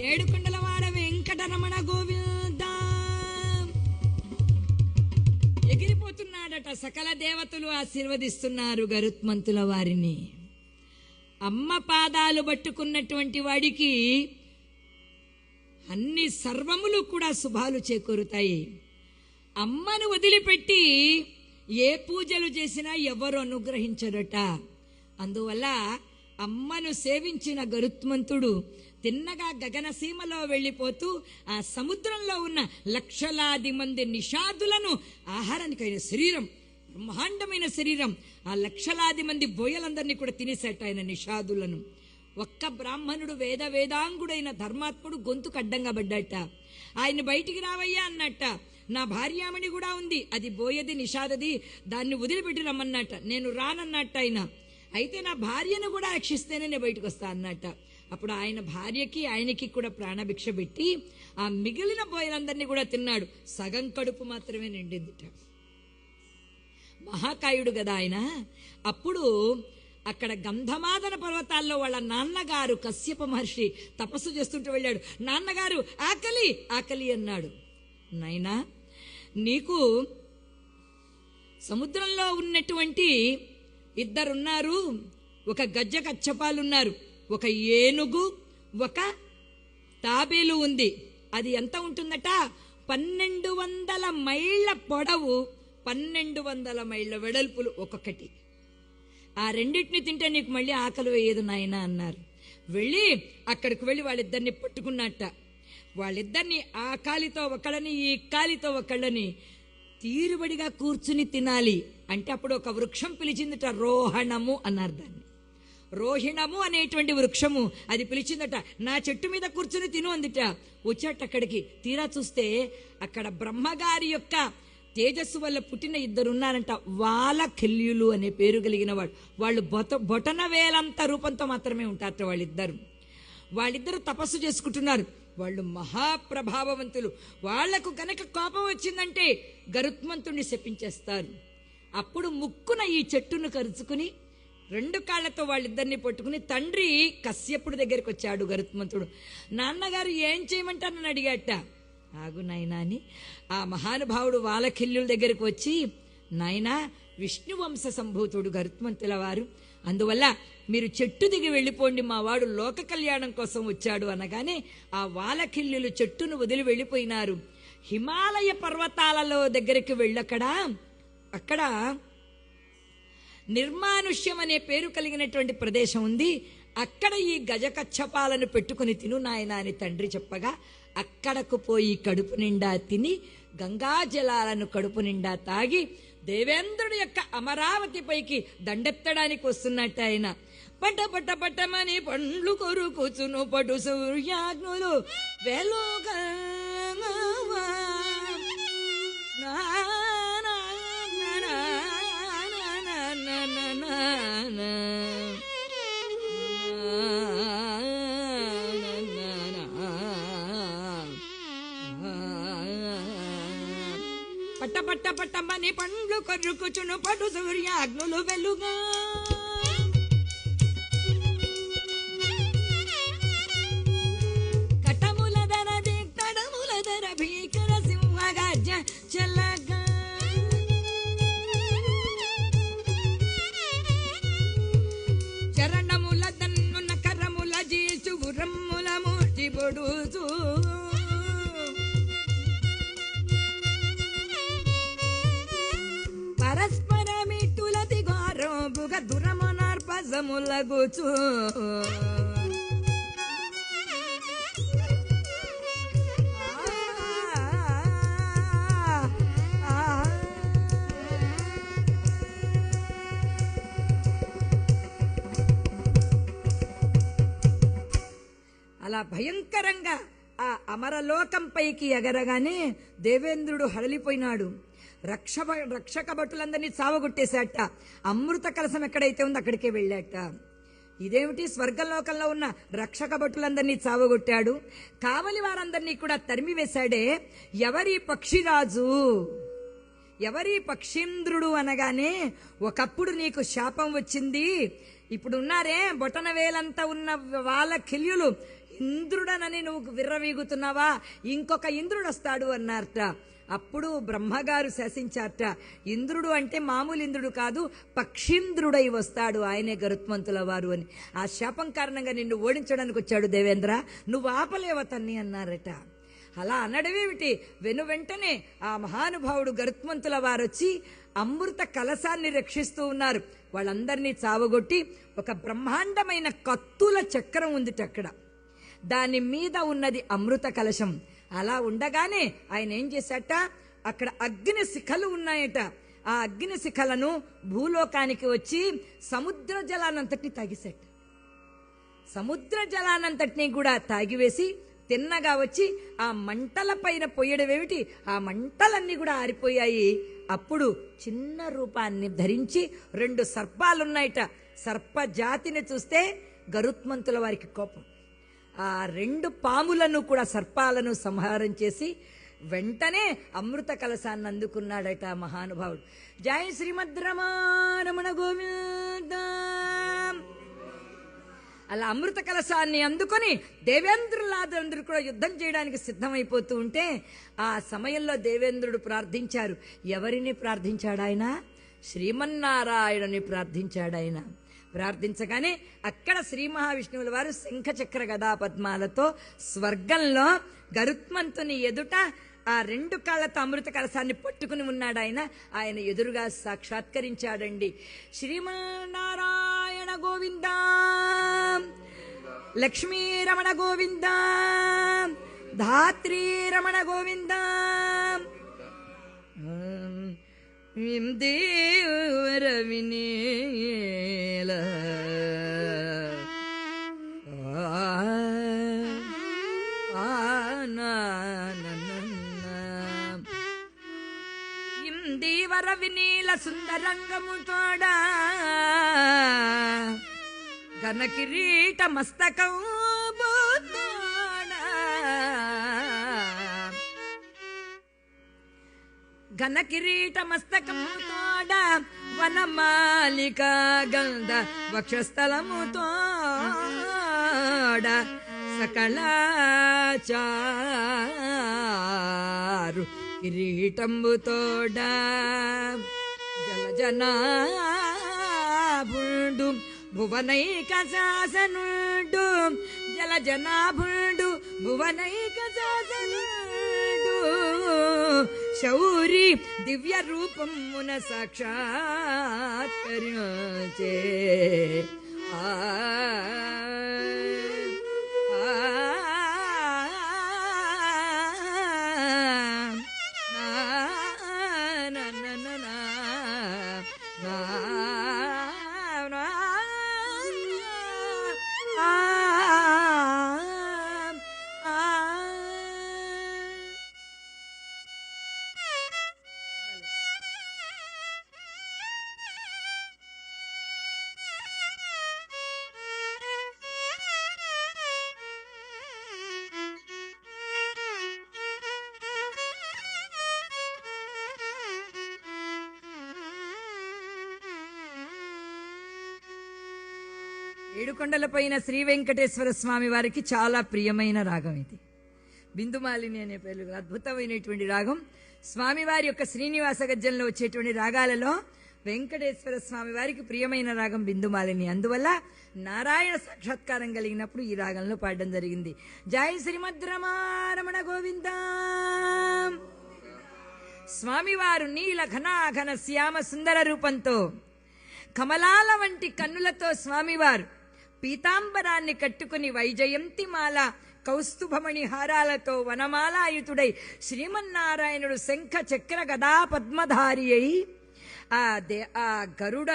ఏడుకొండలవాడ వెంకటరమణ గోవింద ఎగిరిపోతున్నాడట. సకల దేవతలు ఆశీర్వదిస్తున్నారు గరుత్మంతుల వారిని. అమ్మ పాదాలు పట్టుకున్నటువంటి వాడికి అన్ని సర్వములు కూడా శుభాలు చేకూరుతాయి. అమ్మను వదిలిపెట్టి ఏ పూజలు చేసినా ఎవరు అనుగ్రహించరట. అందువల్ల అమ్మను సేవించిన గరుత్మంతుడు తిన్నగా గగనసీమలో వెళ్ళిపోతూ ఆ సముద్రంలో ఉన్న లక్షలాది మంది నిషాదులను ఆహారానికైన శరీరం, బ్రహ్మాండమైన శరీరం, ఆ లక్షలాది మంది బోయలందరినీ కూడా తినేసేట ఆయన నిషాదులను. ఒక్క బ్రాహ్మణుడు వేదాంగుడైన ధర్మాత్ముడు గొంతుకు అడ్డంగా పడ్డట. ఆయన బయటికి రావయ్యా అన్నట్ట. నా భార్యామణి కూడా ఉంది, అది బోయది నిషాదది, దాన్ని వదిలిపెట్టి రమ్మన్నట్ట. నేను రానన్నట్ట ఆయన. అయితే నా భార్యను కూడా రక్షిస్తేనే నేను బయటకు వస్తా అన్నట్ట. అప్పుడు ఆయన భార్యకి ఆయనకి కూడా ప్రాణభిక్ష పెట్టి ఆ మిగిలిన బోయలందరినీ కూడా తిన్నాడు. సగం కడుపు మాత్రమే నిండిందిట. మహాకాయుడు కదా ఆయన. అప్పుడు అక్కడ గంధమాదన పర్వతాల్లో వాళ్ళ నాన్నగారు కశ్యప మహర్షి తపస్సు చేస్తుంటూ వెళ్ళాడు. నాన్నగారు ఆకలి ఆకలి అన్నాడు. నాయనా, నీకు సముద్రంలో ఉన్నటువంటి ఇద్దరున్నారు, ఒక గజ్జ కచ్చపాలున్నారు, ఒక ఏనుగు, ఒక తాబేలు ఉంది. అది ఎంత ఉంటుందట? 1200 మైళ్ళ పొడవు, 1200 మైళ్ళ వెడల్పులు ఒక్కొక్కటి. ఆ రెండింటిని తింటే నీకు మళ్ళీ ఆకలి వేయదు నాయనా అన్నారు. వెళ్ళి అక్కడికి వెళ్ళి వాళ్ళిద్దరిని పట్టుకున్నట్ట. వాళ్ళిద్దరిని ఆ కాలితో ఒకళ్ళని ఈ కాలితో ఒకళ్ళని తీరుబడిగా కూర్చుని తినాలి అంటే అప్పుడు ఒక వృక్షం పిలిచిందట. రోహణము అన్నారు దాన్ని. రోహిణము అనేటువంటి వృక్షము అది పిలిచిందట. నా చెట్టు మీద కూర్చుని తిను అందిట. వచ్చాట అక్కడికి. తీరా చూస్తే అక్కడ బ్రహ్మగారి యొక్క తేజస్సు వల్ల పుట్టిన ఇద్దరున్నారంట. వాలఖిల్యులు అనే పేరు కలిగిన వాళ్ళు బొటన వేలంత రూపంతో మాత్రమే ఉంటారట వాళ్ళిద్దరు తపస్సు చేసుకుంటున్నారు. వాళ్ళు మహాప్రభావవంతులు. వాళ్లకు గనక కోపం వచ్చిందంటే గరుత్మంతుణ్ణి శపించేస్తారు. అప్పుడు ముక్కున ఈ చెట్టును కరుచుకుని 2 కాళ్లతో వాళ్ళిద్దరిని పట్టుకుని తండ్రి కశ్యపుడి దగ్గరికి వచ్చాడు గరుత్మంతుడు. నాన్నగారు ఏం చేయమంటారని అడిగాట. ఆగు నాయనా అని ఆ మహానుభావుడు వాలఖిల్యుల దగ్గరికి వచ్చి, నాయనా, విష్ణువంశ సంభూతుడు గరుత్మంతుల వారు, అందువల్ల మీరు చెట్టు దిగి వెళ్ళిపోండి, మా వాడు లోక కళ్యాణం కోసం వచ్చాడు అనగానే ఆ వాలఖిల్యులు చెట్టును వదిలి వెళ్ళిపోయినారు. హిమాలయ పర్వతాలలో దగ్గరికి అక్కడ నిర్మానుష్యం అనే పేరు కలిగినటువంటి ప్రదేశం ఉంది. అక్కడ ఈ గజకచ్చపాలను పెట్టుకుని తిను నాయన అని తండ్రి చెప్పగా అక్కడకు పోయి కడుపు నిండా తిని గంగా జలాలను కడుపు నిండా తాగి దేవేంద్రుడి యొక్క అమరావతి పైకి దండెత్తడానికి వస్తున్నట్టు ఆయన. పట పట పటమని పండ్లు కొరుకుచును పటు సూర్యాగ్నులు వెలుగా పట్ట పట్టమని పండ్లు కొరుకుచును పడు సూర్యాగ్నులు వెలుగా కటముల ధర దిట్టడముల ధర భీకర సింహగర్జ చెల్లగా చరణముల దన్నున కరముల జీచు గురమ్ముల మూర్తి పొడుచు పరస్పరమిట్టులతి గౌరవముగ దురమనార్పజములగుచు అలా భయంకరంగా ఆ అమరలోకంపైకి ఎగరగానే దేవేంద్రుడు హడలిపోయినాడు. రక్షక భటులందరినీ చావగొట్టేశాట. అమృత కలశం ఎక్కడైతే ఉందో అక్కడికే వెళ్ళాట. ఇదేమిటి, స్వర్గలోకంలో ఉన్న రక్షక భటులందరినీ చావగొట్టాడు, కావలి వారందరినీ కూడా తరిమివేశాడే. ఎవరి పక్షిరాజు, ఎవరి పక్షీంద్రుడు అనగానే ఒకప్పుడు నీకు శాపం వచ్చింది, ఇప్పుడు ఉన్నారే బొటన వేలంతా ఉన్న వాళ్ళ కిల్యులు ఇంద్రుడనని నువ్వు విర్రవీగుతున్నావా, ఇంకొక ఇంద్రుడు వస్తాడు అన్నారట. అప్పుడు బ్రహ్మగారు శాసించారట, ఇంద్రుడు అంటే మామూలు ఇంద్రుడు కాదు, పక్షీంద్రుడై వస్తాడు, ఆయనే గరుత్మంతుల వారు అని. ఆ శాపం కారణంగా నిన్ను ఓడించడానికి వచ్చాడు దేవేంద్ర, నువ్వు ఆపలేవతన్ని అన్నారట. అలా అనడమేమిటి, వెంటనే ఆ మహానుభావుడు గరుత్మంతుల వారు వచ్చి అమృత కలశాన్ని రక్షిస్తూ ఉన్నారు. వాళ్ళందరినీ చావగొట్టి ఒక బ్రహ్మాండమైన కత్తుల చక్రం ఉంది అక్కడ, దాని మీద ఉన్నది అమృత కలశం. అలా ఉండగానే ఆయన ఏం చేశాట, అక్కడ అగ్ని శిఖలు ఉన్నాయట. ఆ అగ్ని శిఖలను భూలోకానికి వచ్చి సముద్ర జలానంతటిని తాగేశాట. సముద్ర జలానంతటిని కూడా తాగివేసి తిన్నగా వచ్చి ఆ మంటల పైన పొయ్యడమేమిటి, ఆ మంటలన్నీ కూడా ఆరిపోయాయి. అప్పుడు చిన్న రూపాన్ని ధరించి 2 సర్పాలున్నాయట. సర్ప జాతిని చూస్తే గరుత్మంతుల వారికి కోపం. ఆ 2 పాములను కూడా, సర్పాలను సంహారం చేసి వెంటనే అమృత కలశాన్ని అందుకున్నాడట మహానుభావుడు. జై శ్రీమద్ రమణ గోవింద. అలా అమృత కలశాన్ని అందుకొని దేవేంద్రులందరూ కూడా యుద్ధం చేయడానికి సిద్ధమైపోతూ ఉంటే ఆ సమయంలో దేవేంద్రుడు ప్రార్థించారు. ఎవరిని ప్రార్థించాడు ఆయన? శ్రీమన్నారాయణుని ప్రార్థించాడు ఆయన. ప్రార్థించగానే అక్కడ శ్రీ మహావిష్ణువుల వారు శంఖ చక్ర గదా పద్మాలతో స్వర్గంలో గరుత్మంతుని ఎదుట ఆ 2 కాళ్లతో అమృత కలశాన్ని పట్టుకుని ఉన్నాడు ఆయన. ఆయన ఎదురుగా సాక్షాత్కరించాడండి. శ్రీమన్నారాయణ గోవింద, లక్ష్మీ రమణ గోవింద, ధాత్రీ రమణ గోవింద, దేవర వినేల దేవర వినీల సుందరంగము తోడా ఘన కిరీట మస్తకం ఘన కిరీట మస్తకము తోడ వనమాలిక గంధ వక్షస్థలము తోడ సకలాచారు కిరీటంబు తోడ జలజనాభుడు భువనైక శాసనుడు, జలజనాభుడు భువనైక శాసనుడు, శౌరి దివ్య రూపమున సాక్షాత్కరించే ఏడుకొండలపైన శ్రీ వెంకటేశ్వర స్వామి వారికి చాలా ప్రియమైన రాగం ఇది. బిందుమాలిని అనే పేరు అద్భుతమైనటువంటి రాగం. స్వామివారి యొక్క శ్రీనివాస గద్యంలో వచ్చేటువంటి రాగాలలో వెంకటేశ్వర స్వామి వారికి ప్రియమైన రాగం బిందుమాలిని. అందువల్ల నారాయణ సాక్షాత్కారం కలిగినప్పుడు ఈ రాగంలో పాడడం జరిగింది. జై శ్రీమద్రమారమణ గోవింద. స్వామివారు నీల ఘనాఘన శ్యామ సుందర రూపంతో కమలాల వంటి కన్నులతో స్వామివారు పీతాంబరాన్ని కట్టుకుని వైజయంతిమాల కౌస్తుభమణి హారాలతో వనమాలాయుతుడై శ్రీమన్నారాయణుడు శంఖ చక్ర గదా పద్మధారి అయి ఆ గరుడ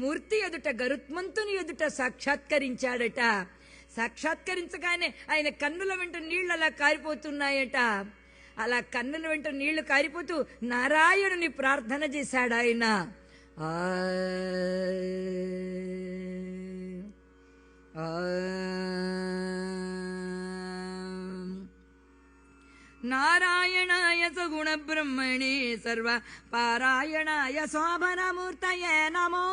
మూర్తి ఎదుట గరుత్మంతుని ఎదుట సాక్షాత్కరించాడట. సాక్షాత్కరించగానే ఆయన కన్నుల వెంట నీళ్లు అలా కారిపోతున్నాయట. అలా కన్నుల వెంట నీళ్లు కారిపోతూ నారాయణుని ప్రార్థన చేశాడు ఆయన. నారాయణాయ సగుణ బ్రహ్మణే సర్వ పారాయణాయ శోభనమూర్తయే నమో.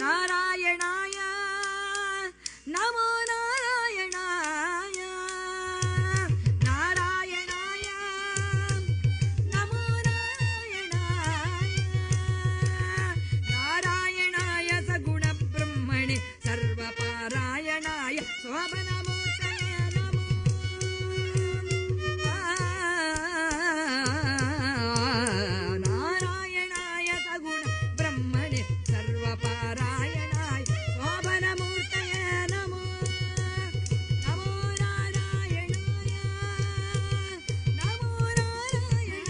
నారాయణాయ నమో నారాయణాయ నారాయణాయ నమో నారాయణాయ నారాయణాయ సగుణ బ్రహ్మణి సర్వపారాయణాయ శోభనమూర్తయే నమో. నారాయణాయ సగుణ బ్రహ్మణి సర్వపారాయణాయ శోభనమూర్తయే నమో. నమో నారాయణాయ నమో నారాయణాయ.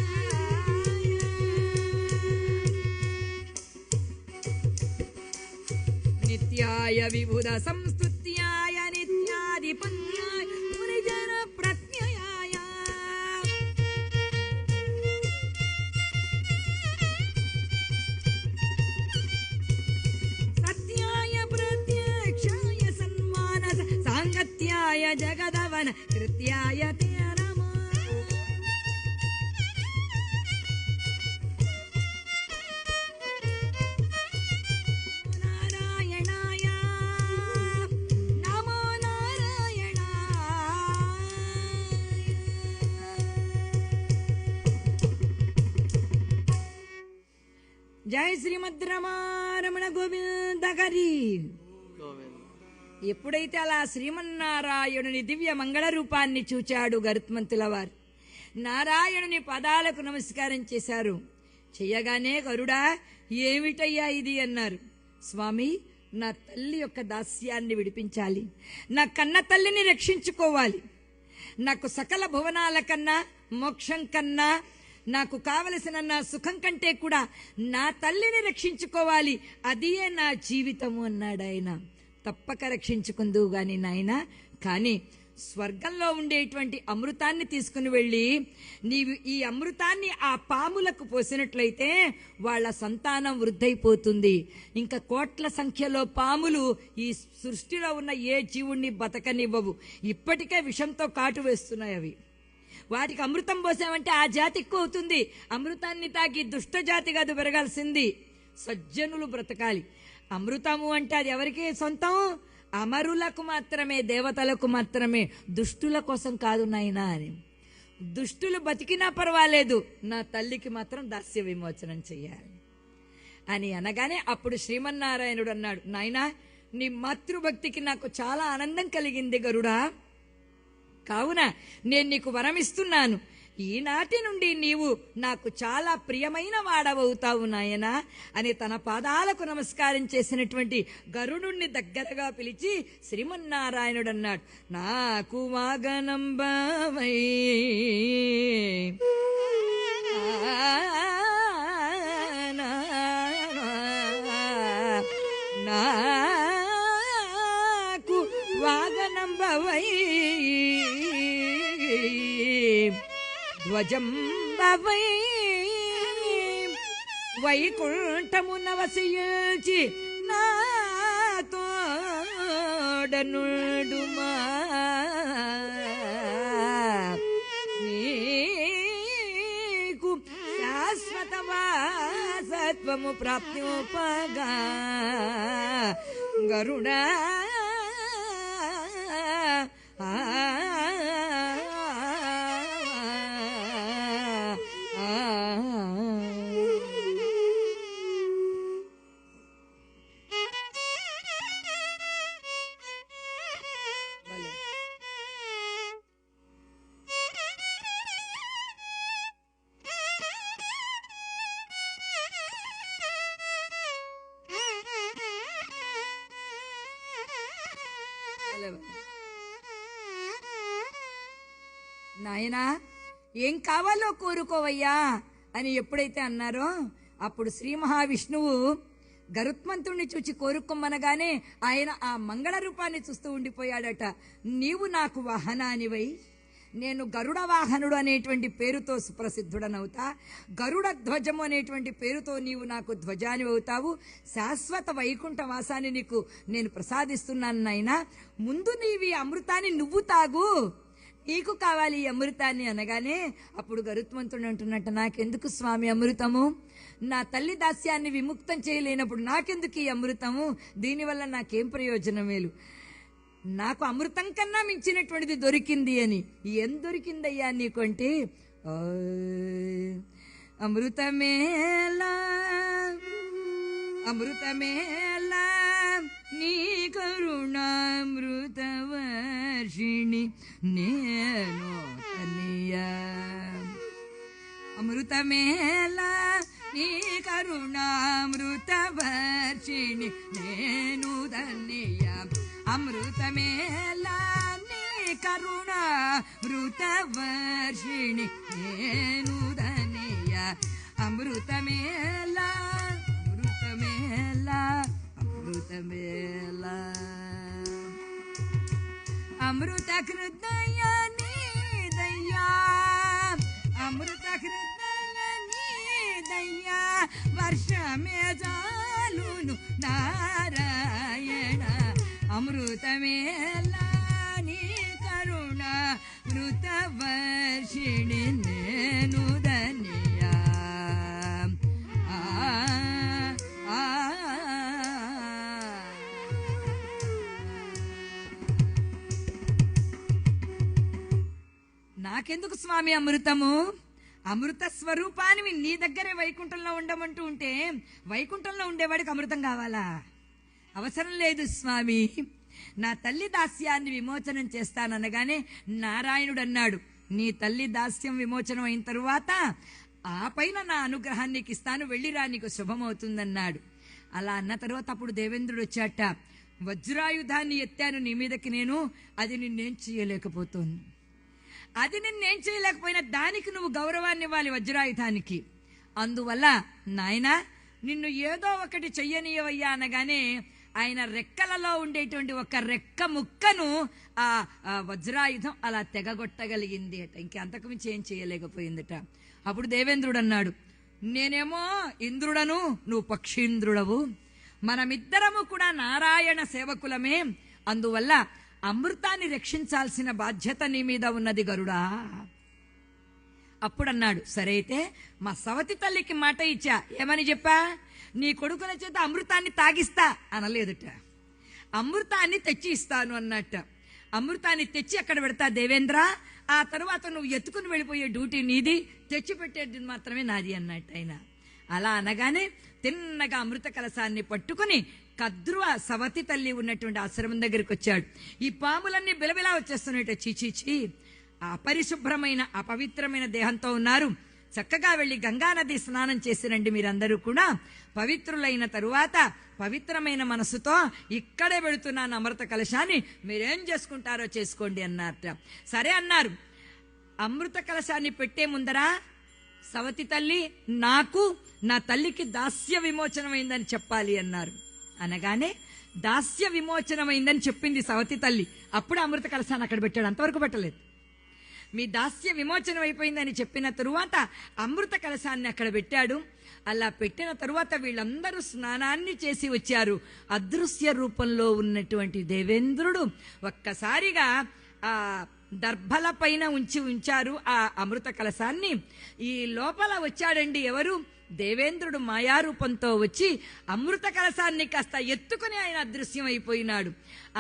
నిత్యాయ విబుధ సంస్తుత్యాయ నిత్యాధిపత్యాయ మునిజన ప్రత్యయాయ సత్యాయ ప్రత్యక్షాయ సన్మానస సాంగత్యాయ జగదవన కృత్యాయ తే నమో. నారాయణాయ నమో నారాయణాయ. జై శ్రీమద్రమారమణ గోవింద హరి. ఎప్పుడైతే అలా శ్రీమన్నారాయణుని దివ్య మంగళ రూపాన్ని చూచాడు గరుత్మంతుల వారు, నారాయణుని పదాలకు నమస్కారం చేశారు. చెయ్యగానే గరుడా ఏమిటయ్యా ఇది అన్నారు. స్వామి, నా తల్లి యొక్క దాస్యాన్ని విడిపించాలి, నా కన్న తల్లిని రక్షించుకోవాలి. నాకు సకల భువనాల కన్నా మోక్షం కన్నా నాకు కావలసిన నా సుఖం కంటే కూడా నా తల్లిని రక్షించుకోవాలి, అదియే నా జీవితము అన్నాడు ఆయన. తప్పక రక్షించుకుందువు గాని నాయన, కానీ స్వర్గంలో ఉండేటువంటి అమృతాన్ని తీసుకుని వెళ్ళి నీవు ఈ అమృతాన్ని ఆ పాములకు పోసినట్లయితే వాళ్ళ సంతానం వృద్ధైపోతుంది. ఇంకా కోట్ల సంఖ్యలో పాములు ఈ సృష్టిలో ఉన్న ఏ జీవుణ్ణి బతకనివ్వవు. ఇప్పటికే విషంతో కాటు వేస్తున్నాయి అవి. వాటికి అమృతం పోసామంటే ఆ జాతి ఎక్కువ అవుతుంది. అమృతాన్ని తాకి దుష్ట జాతి కాదు పెరగాల్సింది, సజ్జనులు బ్రతకాలి. అమృతము అంటే అది ఎవరికి సొంతం? అమరులకు మాత్రమే, దేవతలకు మాత్రమే, దుష్టుల కోసం కాదు నాయనా అని. దుష్టులు బతికినా పర్వాలేదు, నా తల్లికి మాత్రం దాస్య విమోచనం చెయ్యాలి అని అనగానే అప్పుడు శ్రీమన్నారాయణుడు అన్నాడు, నాయనా నీ మాతృభక్తికి నాకు చాలా ఆనందం కలిగింది గరుడా. కావున నేను నీకు వరమిస్తున్నాను. ఈనాటి నుండి నీవు నాకు చాలా ప్రియమైన వాడవవుతావు నాయనా అని తన పాదాలకు నమస్కారం చేసినటువంటి గరుడుణ్ణి దగ్గరగా పిలిచి శ్రీమన్నారాయణుడు అన్నాడు, నాకు వాగనంబవై నాకు వాగనంబవై ధ్వజంబవై వైకుంఠమున వసించి నాతోడనుడుమా నీకు శాశ్వత వాసత్వము ప్రాప్తింపగా గరుడా నాయనా ఏం కావాలో కోరుకోవయ్యా అని ఎప్పుడైతే అన్నారో అప్పుడు శ్రీ మహావిష్ణువు గరుత్మంతుణ్ణి చూచి కోరుకోమనగానే ఆయన ఆ మంగళ రూపాన్ని చూస్తూ ఉండిపోయాడట. నీవు నాకు వాహనానివై, నేను గరుడ వాహనుడు అనేటువంటి పేరుతో సుప్రసిద్ధుడనవుతా, గరుడ ధ్వజము అనేటువంటి పేరుతో నీవు నాకు ధ్వజాని అవుతావు, శాశ్వత వైకుంఠ వాసాన్ని నీకు నేను ప్రసాదిస్తున్నాను నాయనా. ముందు నీవి అమృతాన్ని నువ్వు తాగు, నీకు కావాలి ఈ అమృతాన్ని అనగానే అప్పుడు గరుత్మంతుడు అంటున్నట్టు, నాకెందుకు స్వామి అమృతము, నా తల్లి దాస్యాన్ని విముక్తం చేయలేనప్పుడు నాకెందుకు ఈ అమృతము, దీనివల్ల నాకేం ప్రయోజనమేలు, నాకు అమృతం కన్నా మించినటువంటిది దొరికింది అని. ఏం దొరికిందయ్యా నీకు అంటే, అమృతమేలా అమృతమేలా నీ కరుణామృతవర్షిణి నేను తనియా, అమృతమేలా నీ కరుణామృతవర్షిణి నేను ధన్యా, అమృతమేలా నీ కరుణామృతవర్షిణి నేను ధన్యా, అమృతమేలా అమృతమేలా అమృతమేలా, అమృత హృదయ నీదయ్యా, అమృత హృదయ నీదయ్యా, వర్షమే చాలును నారాయణ, అమృతమేలా నీ కరుణ మృతవర్షిణి నేను ధన్యా. నాకెందుకు స్వామి అమృతము, అమృత స్వరూపాన్ని నీ దగ్గరే వైకుంఠంలో ఉండమంటూ ఉంటే వైకుంఠంలో ఉండేవాడికి అమృతం కావాలా? అవసరం లేదు స్వామి, నా తల్లి దాస్యాన్ని విమోచనం చేస్తాననగానే నారాయణుడు అన్నాడు, నీ తల్లి దాస్యం విమోచనం అయిన తరువాత ఆ పైన నా అనుగ్రహాన్ని నీకు ఇస్తాను, వెళ్ళిరా నీకు శుభమవుతుందన్నాడు. అలా అన్న తర్వాత అప్పుడు దేవేంద్రుడు వచ్చాట, వజ్రాయుధాన్ని ఎత్తాను నీ మీదకి నేను, అది నిన్నేం చేయలేకపోతుంది, అది నిన్నేం చేయలేకపోయినా దానికి నువ్వు గౌరవాన్ని ఇవ్వాలి వజ్రాయుధానికి, అందువల్ల నాయనా నిన్ను ఏదో ఒకటి చెయ్యనీయవయ్యా అనగానే ఆయన రెక్కలలో ఉండేటువంటి ఒక రెక్క ముక్కను ఆ వజ్రాయుధం అలా తెగగొట్టగలిగింది అట, ఇంకంతకు మించి ఏం చేయలేకపోయిందట. అప్పుడు దేవేంద్రుడు అన్నాడు, నేనేమో ఇంద్రుడను, నువ్వు పక్షీంద్రుడవు, మనమిద్దరము కూడా నారాయణ సేవకులమే, అందువల్ల అమృతాన్ని రక్షించాల్సిన బాధ్యత నీ మీద ఉన్నది గరుడా. అప్పుడన్నాడు, సరే అయితే మా సవతి తల్లికి మాట ఇచ్చా, ఏమని చెప్పా, నీ కొడుకుల చేత అమృతాన్ని తాగిస్తా అనలేదుట, అమృతాన్ని తెచ్చి ఇస్తాను అన్నట్ట. అమృతాన్ని తెచ్చి అక్కడ పెడతా దేవేంద్ర, ఆ తర్వాత నువ్వు ఎత్తుకుని వెళ్ళిపోయే డ్యూటీ నీది, తెచ్చి పెట్టేది మాత్రమే నాది అన్నట్టు ఆయన. అలా అనగానే తిన్నగా అమృత కలశాన్ని పట్టుకుని కద్రువ సవతి తల్లి ఉన్నటువంటి ఆశ్రమం దగ్గరికి వచ్చాడు. ఈ పాములన్నీ బిలబిలా వచ్చేస్తున్నాయట, చీచీచి అపరిశుభ్రమైన అపవిత్రమైన దేహంతో ఉన్నారు, చక్కగా వెళ్ళి గంగానది స్నానం చేసిరండి మీరందరూ కూడా, పవిత్రులైన తరువాత పవిత్రమైన మనసుతో ఇక్కడే పెడుతున్నాను అమృత కలశాన్ని, మీరేం చేసుకుంటారో చేసుకోండి అన్నారట. సరే అన్నారు. అమృత కలశాన్ని పెట్టే ముందరా సవతి తల్లి నాకు నా తల్లికి దాస్య విమోచనమైందని చెప్పాలి అన్నారు. అనగానే దాస్య విమోచనమైందని చెప్పింది సవతి తల్లి. అప్పుడు అమృత కలశాన్ని అక్కడ పెట్టాడు, అంతవరకు పెట్టలేదు. మీ దాస్య విమోచనం అయిపోయిందని చెప్పిన తరువాత అమృత కలశాన్ని అక్కడ పెట్టాడు. అలా పెట్టిన తరువాత వీళ్ళందరూ స్నానాన్ని చేసి వచ్చారు. అదృశ్య రూపంలో ఉన్నటువంటి దేవేంద్రుడు ఒక్కసారిగా ఆ దర్భల పైన ఉంచారు ఆ అమృత కలశాన్ని. ఈ లోపల వచ్చాడండి ఎవరు? దేవేంద్రుడు మాయారూపంతో వచ్చి అమృత కలశాన్ని కాస్త ఎత్తుకుని ఆయన అదృశ్యమైపోయినాడు.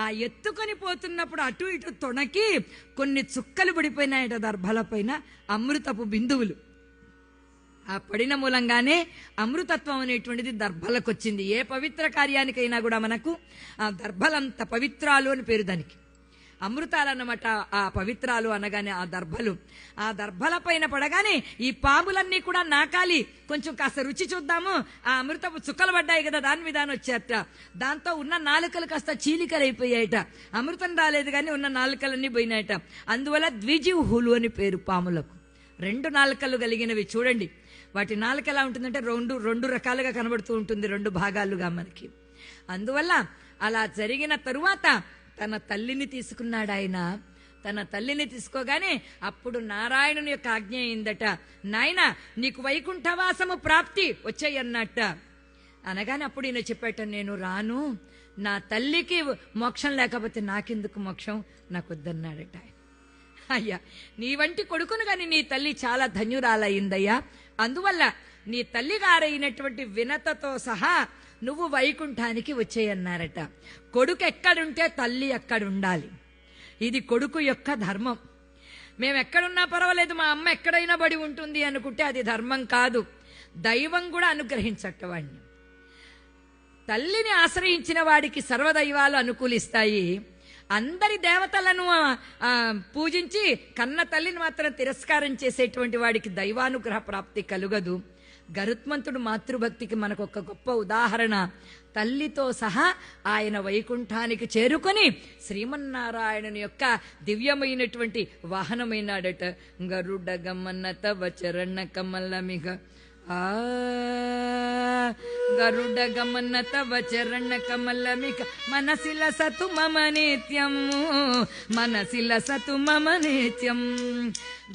ఆ ఎత్తుకొని పోతున్నప్పుడు అటు ఇటు తొణకి కొన్ని చుక్కలు పడిపోయినాయట దర్భల పైన, అమృతపు బిందువులు. ఆ పడిన మూలంగానే అమృతత్వం అనేటువంటిది దర్భలకు వచ్చింది. ఏ పవిత్ర కార్యానికైనా కూడా మనకు ఆ దర్భలంత పవిత్రాలు అని పేరు దానికి. అమృతాలన్నమాట ఆ పవిత్రాలు అనగానే ఆ దర్భలు. ఆ దర్భల పైన పడగానే ఈ పాములన్నీ కూడా నాకాలి, కొంచెం కాస్త రుచి చూద్దాము, ఆ అమృతపు చుక్కలు పడ్డాయి కదా దాని మీద వచ్చారట. దాంతో ఉన్న నాలుకలు కాస్త చీలికలైపోయాయట. అమృతం రాలేదు కానీ ఉన్న నాలుకలన్నీ పోయినాయట. అందువల్ల ద్విజీవుహులు అని పేరు పాములకు. 2 నాలుకలు కలిగినవి. చూడండి వాటి నాలుక ఎలా ఉంటుందంటే రెండు రకాలుగా కనబడుతూ ఉంటుంది, 2 భాగాలుగా మనకి. అందువల్ల అలా జరిగిన తరువాత తన తల్లిని తీసుకున్నాడు ఆయన. తన తల్లిని తీసుకోగానే అప్పుడు నారాయణుని యొక్క ఆజ్ఞ అయిందట, నాయన నీకు వైకుంఠవాసము ప్రాప్తి వచ్చేయన్నట్ట. అనగానే అప్పుడు ఈయన చెప్పాట, నేను రాను, నా తల్లికి మోక్షం లేకపోతే నాకెందుకు మోక్షం, నాకు వద్దన్నాడట. అయ్యా నీ వంటి కొడుకును గాని నీ తల్లి చాలా ధన్యురాలయ్యిందయ్యా. అందువల్ల నీ తల్లి గారైనటువంటి వినతతో సహా నువ్వు వైకుంఠానికి వచ్చేయన్నారట. కొడుకు ఎక్కడుంటే తల్లి అక్కడుండాలి. ఇది కొడుకు యొక్క ధర్మం. మేము ఎక్కడున్నా పర్వాలేదు, మా అమ్మ ఎక్కడైనా బడి ఉంటుంది అనుకుంటే అది ధర్మం కాదు. దైవం కూడా అనుగ్రహించట్టవాడిని. తల్లిని ఆశ్రయించిన వాడికి సర్వదైవాలు అనుకూలిస్తాయి. అందరి దేవతలను పూజించి కన్న తల్లిని మాత్రం తిరస్కారం చేసేటువంటి వాడికి దైవానుగ్రహ ప్రాప్తి కలుగదు. గరుత్మంతుడు మాతృభక్తికి మనకు ఒక గొప్ప ఉదాహరణ. తల్లితో సహా ఆయన వైకుంఠానికి చేరుకొని శ్రీమన్నారాయణుని యొక్క దివ్యమైనటువంటి వాహనమైనాడట. గరుడ గమన తవ చరణ కమలమిగ గరుడ గమన తవ చరణ కమలమిక మనసిల సతు మమ నిత్యం, మనసిల సతు మమ నిత్యం.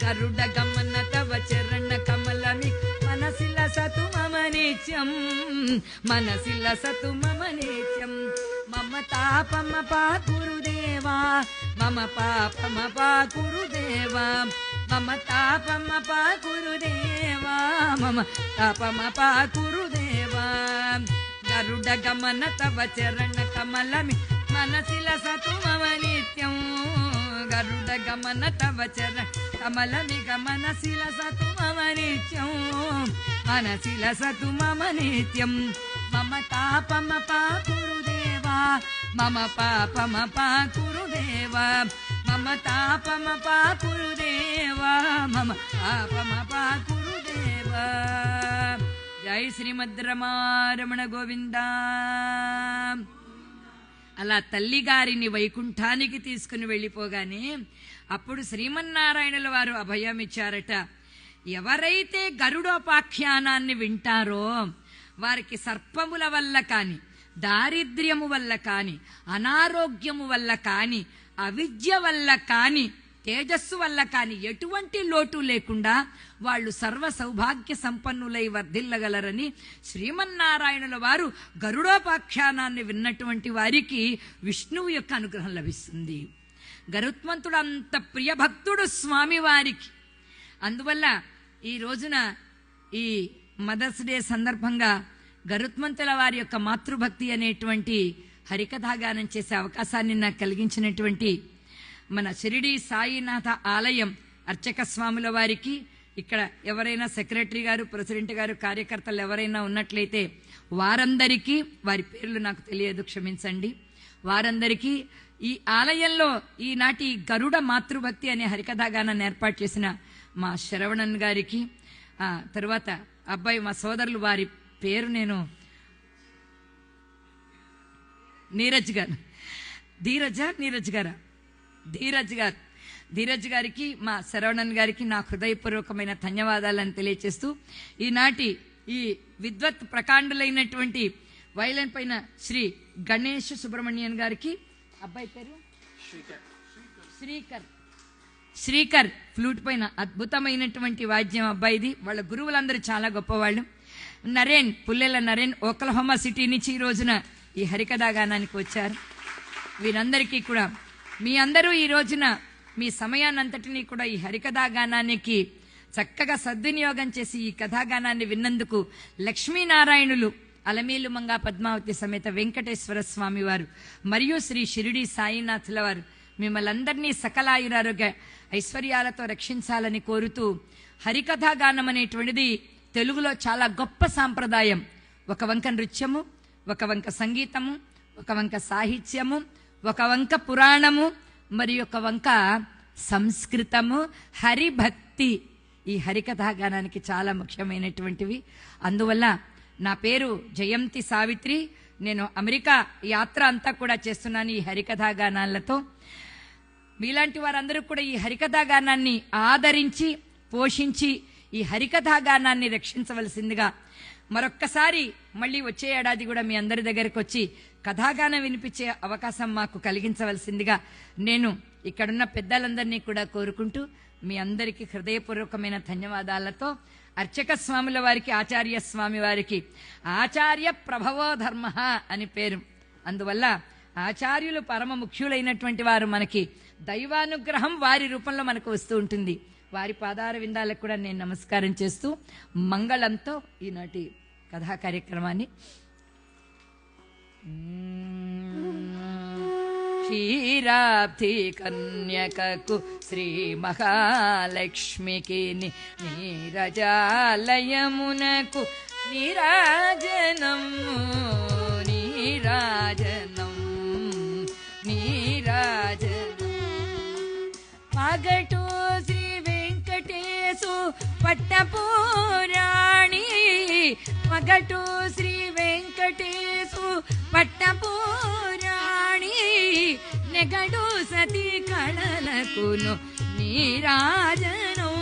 గరుడ గమన తవ చరణ కమలమిక మనసిల సతు మమ నిత్యం, మనసిల సతు మమ నిత్యం. మమ తాపమ పా గురుదేవా, మమ పాపమ పా గురుదేవా, మమ తాపమ పా గురుదేవా, మమ తాపమ పా గురుదేవా. గరుడ గమన తవ చరణ కమలమి మనసిల సతు మమ నిత్యం, గరుడ గమన తవ చరణ కమలమిక మనసిల సతు మమ నిత్యం, మనసిల సతు మమ నిత్యం. మమ తాపమ పా గురుదేవా, మమ పాపమ పా గురుదేవా, మమ తాపమ పా గురుదేవా, మమ పాపమ పా గురుదేవా. జై శ్రీమద్రమారమణ గోవింద. అలా తల్లిగారిని వైకుంఠానికి తీసుకుని వెళ్ళిపోగానే అప్పుడు శ్రీమన్నారాయణుల వారు అభయమిచ్చారట. ఎవరైతే గరుడోపాఖ్యానాన్ని వింటారో వారికి సర్పముల వల్ల కాని, దారిద్ర్యము వల్ల కాని, అనారోగ్యము వల్ల కాని, అవిద్య వల్ల కాని, తేజస్సు వల్ల కాని ఎటువంటి లోటు లేకుండా వాళ్ళు సర్వ సౌభాగ్య సంపన్నులై వర్ధిల్లగలరని శ్రీమన్నారాయణుల వారు గరుడోపాఖ్యానాన్ని విన్నటువంటి వారికి విష్ణువు యొక్క అనుగ్రహం లభిస్తుంది. గరుత్మంతుడు అంత ప్రియభక్తుడు స్వామివారికి. అందువల్ల ఈ రోజున ఈ మదర్స్ డే సందర్భంగా గరుత్మంతుల వారి యొక్క మాతృభక్తి అనేటువంటి హరికథాగానం చేసే అవకాశాన్ని నాకు కలిగించినటువంటి మన షిరిడి సాయినాథ ఆలయం అర్చక స్వాముల వారికి, ఇక్కడ ఎవరైనా సెక్రటరీ గారు, ప్రెసిడెంట్ గారు, కార్యకర్తలు ఎవరైనా ఉన్నట్లయితే వారందరికీ, వారి పేర్లు నాకు తెలియదు క్షమించండి, వారందరికీ ఈ ఆలయంలో ఈనాటి గరుడ మాతృభక్తి అనే హరికథాగానాన్ని ఏర్పాటు చేసిన మా శరవణన్ గారికి, తర్వాత అబ్బాయి మా సోదరులు, వారి పేరు నేను నీరజ్ గారు, ధీరజ్ గారికి, మా శరవణన్ గారికి నా హృదయపూర్వకమైన ధన్యవాదాలను తెలియచేస్తూ ఈనాటి ఈ విద్వత్ ప్రకాండులైనటువంటి వైలన్ పైన శ్రీ గణేష్ సుబ్రహ్మణ్యన్ గారికి, అబ్బాయి పేరు శ్రీకర్, శ్రీకర్ ఫ్లూట్ పైన అద్భుతమైనటువంటి వాద్యం అబ్బాయిది. వాళ్ళ గురువులందరూ చాలా గొప్పవాళ్ళు. నరేన్, పుల్లెల నరేన్ ఓక్లహోమా సిటీ నుంచి ఈ రోజున ఈ హరికథా గానానికి వచ్చారు. వీరందరికీ కూడా మీ అందరూ ఈ రోజున మీ సమయాన్నంతటినీ కూడా ఈ హరికథా గానానికి చక్కగా సద్వినియోగం చేసి ఈ కథాగానాన్ని విన్నందుకు లక్ష్మీనారాయణులు అలమేలు మంగా పద్మావతి సమేత వెంకటేశ్వర స్వామి వారు మరియు శ్రీ షిరిడి సాయినాథుల వారు మిమ్మల్ని అందరినీ సకలాయురారోగ్య ఐశ్వర్యాలతో రక్షించాలని కోరుతూ, హరికథాగానం అనేటువంటిది తెలుగులో చాలా గొప్ప సాంప్రదాయం. ఒక వంక నృత్యము, ఒక వంక సంగీతము, ఒక వంక సాహిత్యము, ఒక వంక పురాణము, మరి ఒక వంక సంస్కృతము, హరిభక్తి ఈ హరికథాగానానికి చాలా ముఖ్యమైనటువంటివి. అందువల్ల నా పేరు జయంతి సావిత్రి. నేను అమెరికా యాత్ర అంతా కూడా చేస్తున్నాను ఈ హరికథాగానాలతో. మీలాంటి వారందరూ కూడా ఈ హరికథాగానాన్ని ఆదరించి పోషించి ఈ హరికథాగానాన్ని రక్షించవలసిందిగా మరొక్కసారి మళ్ళీ వచ్చే ఏడాది కూడా మీ అందరి దగ్గరకు వచ్చి కథాగానం వినిపించే అవకాశం మాకు కలిగించవలసిందిగా నేను ఇక్కడున్న పెద్దలందరినీ కూడా కోరుకుంటూ మీ అందరికీ హృదయపూర్వకమైన ధన్యవాదాలతో అర్చక స్వాముల వారికి, ఆచార్య స్వామి వారికి ఆచార్య ప్రభవో ధర్మ అని పేరు. అందువల్ల ఆచార్యులు పరమ ముఖ్యులైనటువంటి వారు. మనకి దైవానుగ్రహం వారి రూపంలో మనకు వస్తూ ఉంటుంది. వారి పాదార విందాలకు కూడా నేను నమస్కారం చేస్తూ మంగళంతో ఈనాటి కథా కార్యక్రమాన్ని క్షీరాబ్ధి కన్యకకు శ్రీ మహాలక్ష్మికి నీరజాలయమునకు నీరాజనం నీరాజనం నీరాజనం పగటు శ్రీ వెంకటేశు పట్టపురాణి పగటు శ్రీ వెంకటేశు పట్టపురాణి నెగడు సతి కళలకును నీరాజనం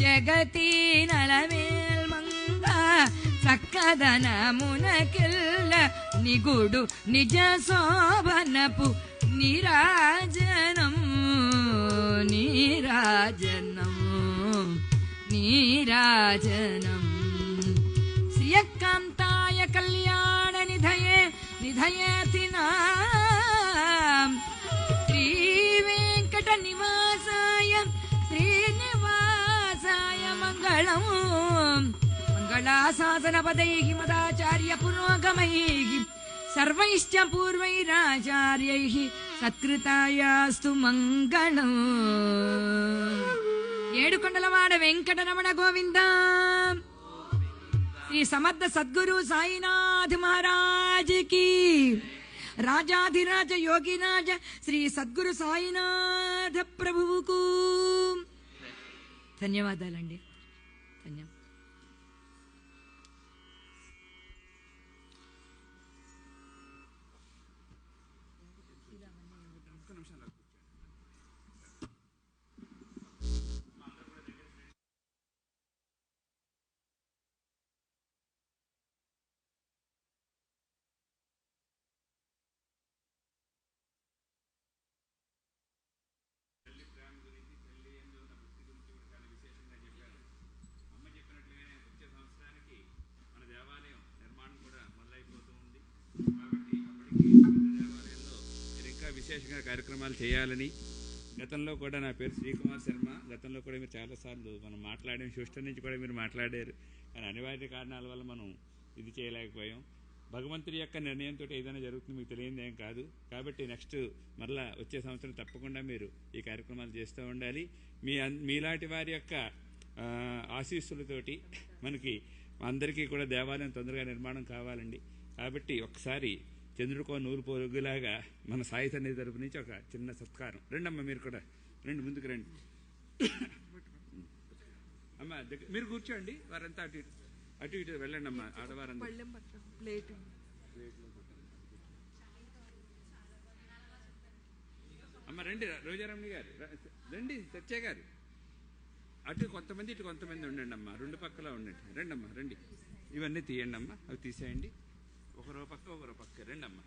జగతి నలవేల్మంగ చక్కదనమునకెల్ల నిగుడు నిజ శోభనపు నీరాజనం నీరాజనం నీరాజనం శ్రియకాంతాయ కళ్యాణ నిధయే నిధయేతి శ్రీ వెంకట నివాసాయ శ్రీనివాసాయ మంగళం మంగళాశాసన పదైః మదాచార్య పురోగమైః సర్వైశ్చ పూర్వైరాచార్యైః సత్కృతాయాస్తు మంగళం. ఏడుకొండలవాడ వెంకటరమణ గోవింద. శ్రీ సమర్థ సద్గురు సాయినాథ్ మహారాజ్ కి, రాజాధిరాజ యోగిరాజ శ్రీ సద్గురు సాయినాథ ప్రభువుకు ధన్యవాదాలండి. ధన్యవాదాలు. విశేషంగా కార్యక్రమాలు చేయాలని గతంలో కూడా, నా పేరు శ్రీకుమార్ శర్మ, గతంలో కూడా మీరు చాలాసార్లు మనం మాట్లాడాం, హ్యూస్టన్ నుంచి కూడా మీరు మాట్లాడారు. కానీ అనివార్య కారణాల వల్ల మనం ఇది చేయలేకపోయాం. భగవంతుడి యొక్క నిర్ణయంతో ఏదైనా జరుగుతుంది, మీకు తెలియదు ఏం కాదు. కాబట్టి నెక్స్ట్ మరలా వచ్చే సంవత్సరం తప్పకుండా మీరు ఈ కార్యక్రమాలు చేస్తూ ఉండాలి. మీలాంటి వారి యొక్క ఆశీస్సులతోటి మనకి అందరికీ కూడా దేవాలయం తొందరగా నిర్మాణం కావాలండి. కాబట్టి ఒకసారి చంద్రుడికో నూరు పొరుగులాగా మన సాయి సన్నిధి తరపు నుంచి ఒక చిన్న సత్కారం. రండమ్మా, మీరు కూడా రండి, ముందుకు రండి అమ్మ. మీరు కూర్చోండి, వారంతా అటు అటు ఇటు వెళ్ళండి అమ్మా. ఆడవారంతా అమ్మ రండి. రోజారమణి గారు రండి, సత్య గారు అటు కొంతమంది ఇటు కొంతమంది ఉండండి అమ్మా, రెండు పక్కల ఉండండి. రండి అమ్మా, రండి. ఇవన్నీ తీయండి అమ్మా, అవి తీసేయండి. ఒకరో పక్క ఒకరో పక్క రండి అమ్మా.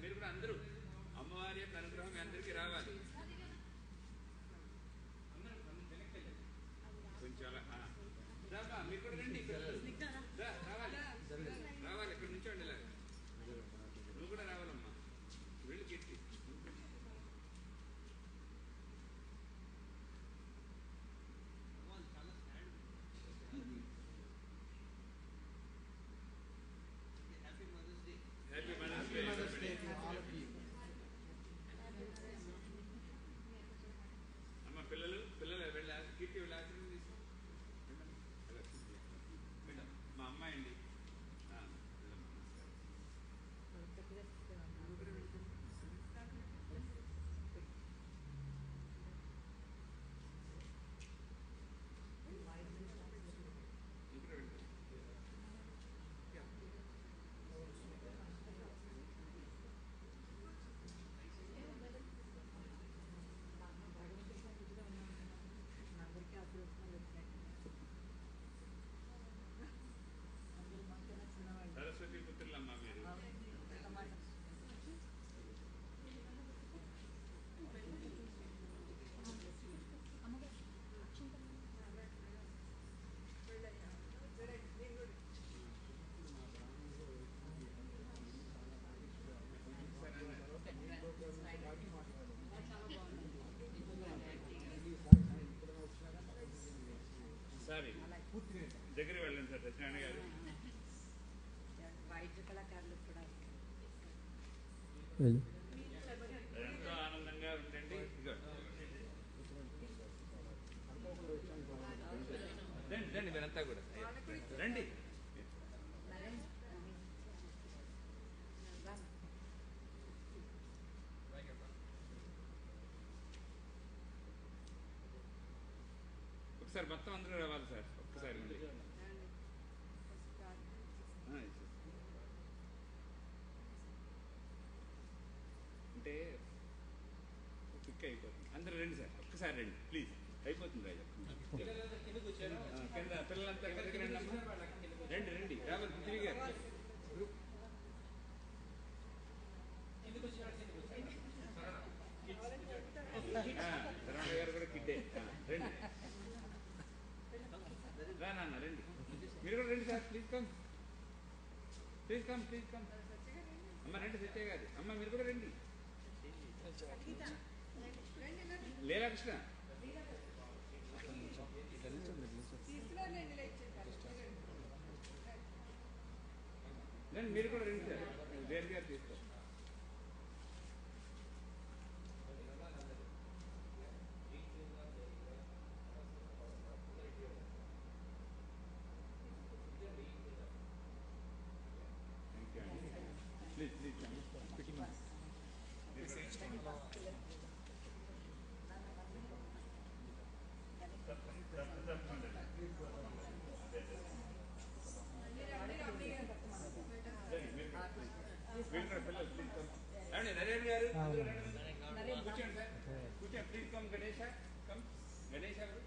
మీరు కూడా అందరూ అమ్మవారి యొక్క అనుగ్రహం మీ అందరికీ రావాలి. కొంచెం అలా రాబా, మీరు కూడా రండి, రావాలి రావాలి, ఇక్కడ నుంచోండి ఇలాగ. నువ్వు కూడా రావాలమ్మా, వెళ్ళి కీర్తి. Happy mother's day. అమ్మ పిల్లలు వెళ్ళి కీర్తి వెళ్ళి ఆశీర్వాదం తీసుకో. మా అమ్మాయి అండి. సరస్వతి పుత్రులమ్మ మీరు. సారీ దగ్గర వెళ్ళండి సార్ సత్యనారాయణ గారు. ఎంతో ఆనందంగా ఉండండి. రండి మీరంతా కూడా రండి. ఒకసారి మొత్తం అందరూ రావాలి సార్, ఒక్కసారి అంటే క్విక్ అయిపోతుంది. అందరూ రండి సార్, ఒక్కసారి రండి ప్లీజ్, అయిపోతుంది రాజా. కింద పిల్లలంతా రండి రండి రావాలి. పృథ్వీ గారు శరవణ గారు కూడా కిడ్డే. రండి రా నాన్న రండి, మీరు కూడా రండి sir. Please come please come please come. అమ్మ రండి, సత్య గారు. అమ్మ మీరు కూడా రండి. లేరా కృష్ణ రండి, మీరు కూడా రండి సార్. వేరు గారు తీసుకో. ప్లీజ్ ప్లీజ్ నరేన్ గారు కూర్చోండి సార్, కూర్చోండి please. Come Ganesha, come Ganesha గారు.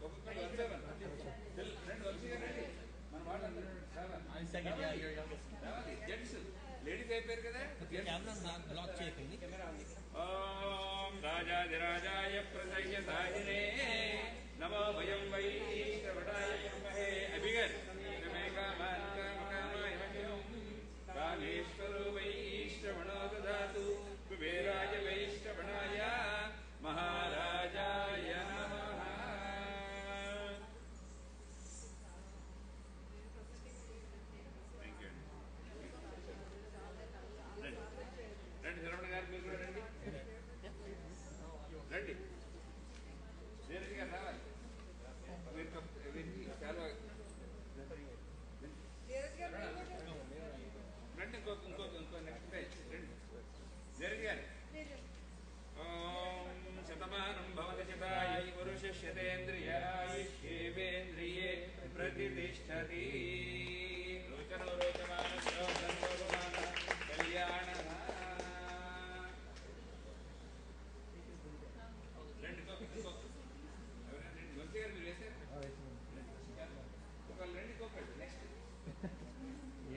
ఒక్కొక్కరు రండి వంశీ గారు రండి. మన వాళ్ళందరూ రావాలి. జెంట్స్ లేడీస్ అయిపోయారు కదా. ఓం రాజాధిరాజాయ ప్రసయ్యసాయినే నమో వయం వై శ్రవణాయ బ్రహ్మహే. అభి గారు కామేశ్వరో వై శ్రవణో దదాతు కుబేరాయ వై శ్రవణాయ మహారాజాయ నమః. థ్యాంక్ యూ అండి. రండి శరవణ గారు, మీరు కూడా రండి రండి. ధీరజ్ గారు రావాలి. మీరు చాలా రండి. ఇంకో నెక్స్ట్ పేజ్ రండి. ధీరజ్ గారు. ఓం శతమానం భవతి శతాయు పురుష శతేంద్రియేంద్రియే ప్రతిష్టతి. రోచనో రోచమాన శ్రోతమాన కళ్యాణ. రండి వంశీ గారు, మీరు వేశారు ఒకళ్ళు రండి. ఇంకొకళ్ళు నెక్స్ట్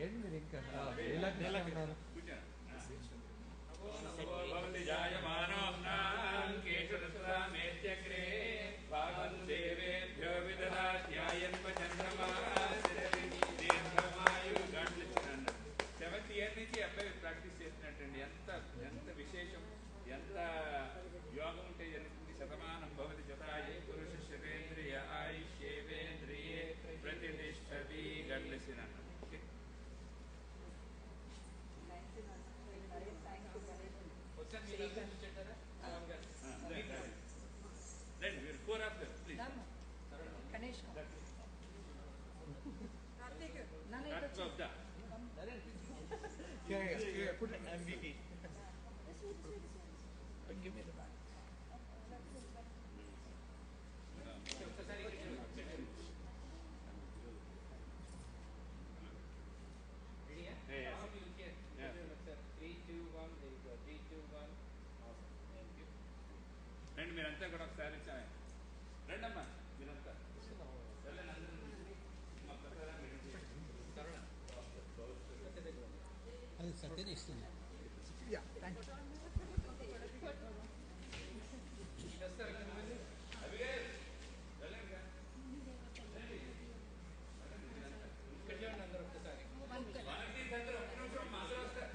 ఏంటి మీరు ఇంకా కూర్చోండి. భవతి జాయమానోऽన్నాం కేశురస్వామేత్యగ్రే భాగం దేవేభ్యో విదదాత్యాయన్వ చంద్రమాయుర్గండ్లు. 7th ఇయర్ నుంచి అబ్బాయి ప్రాక్టీస్ చేస్తున్నట్టండి. ఎంత ఎంత విశేషం, ఎంత యోగం ఉంటే జరుగుతుంది. శతమానం భవతి జతాయే పురుష శవేంద్రియ ఆయుష్యేవేంద్రియే ప్రతిష్టతి గండ్లసిన. మీరు 4 of them, please. Ganesh That's of that. Yeah, put it MVP. Give me the back. రండి మీరంతా కూడా ఒకసారి రండమ్మా మీరంతా. అది సత్యనే ఇస్తుంది. Yeah, thank you.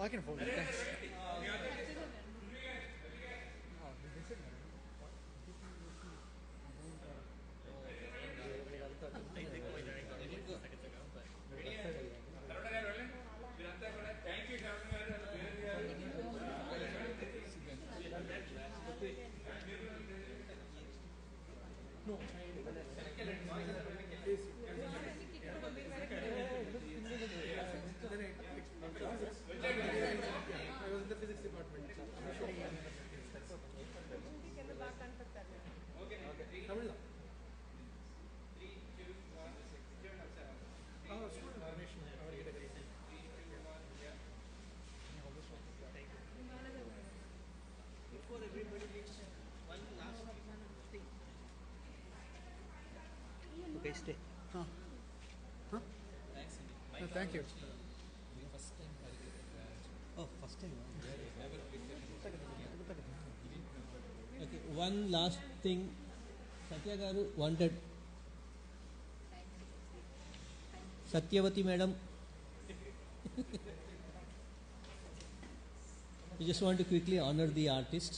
I can hold it. Thanks. Thank you Sharana గారు. No. I was in the physics department. Okay Tamil. Student information. Our category. Before everybody leaves, one last thing. Okay, stay. Huh? Thanks. No, thank you. First time. Oh, first time. Okay, one last thing. Satya Garu wanted. Satyavati madam. We just want to quickly honor the artists.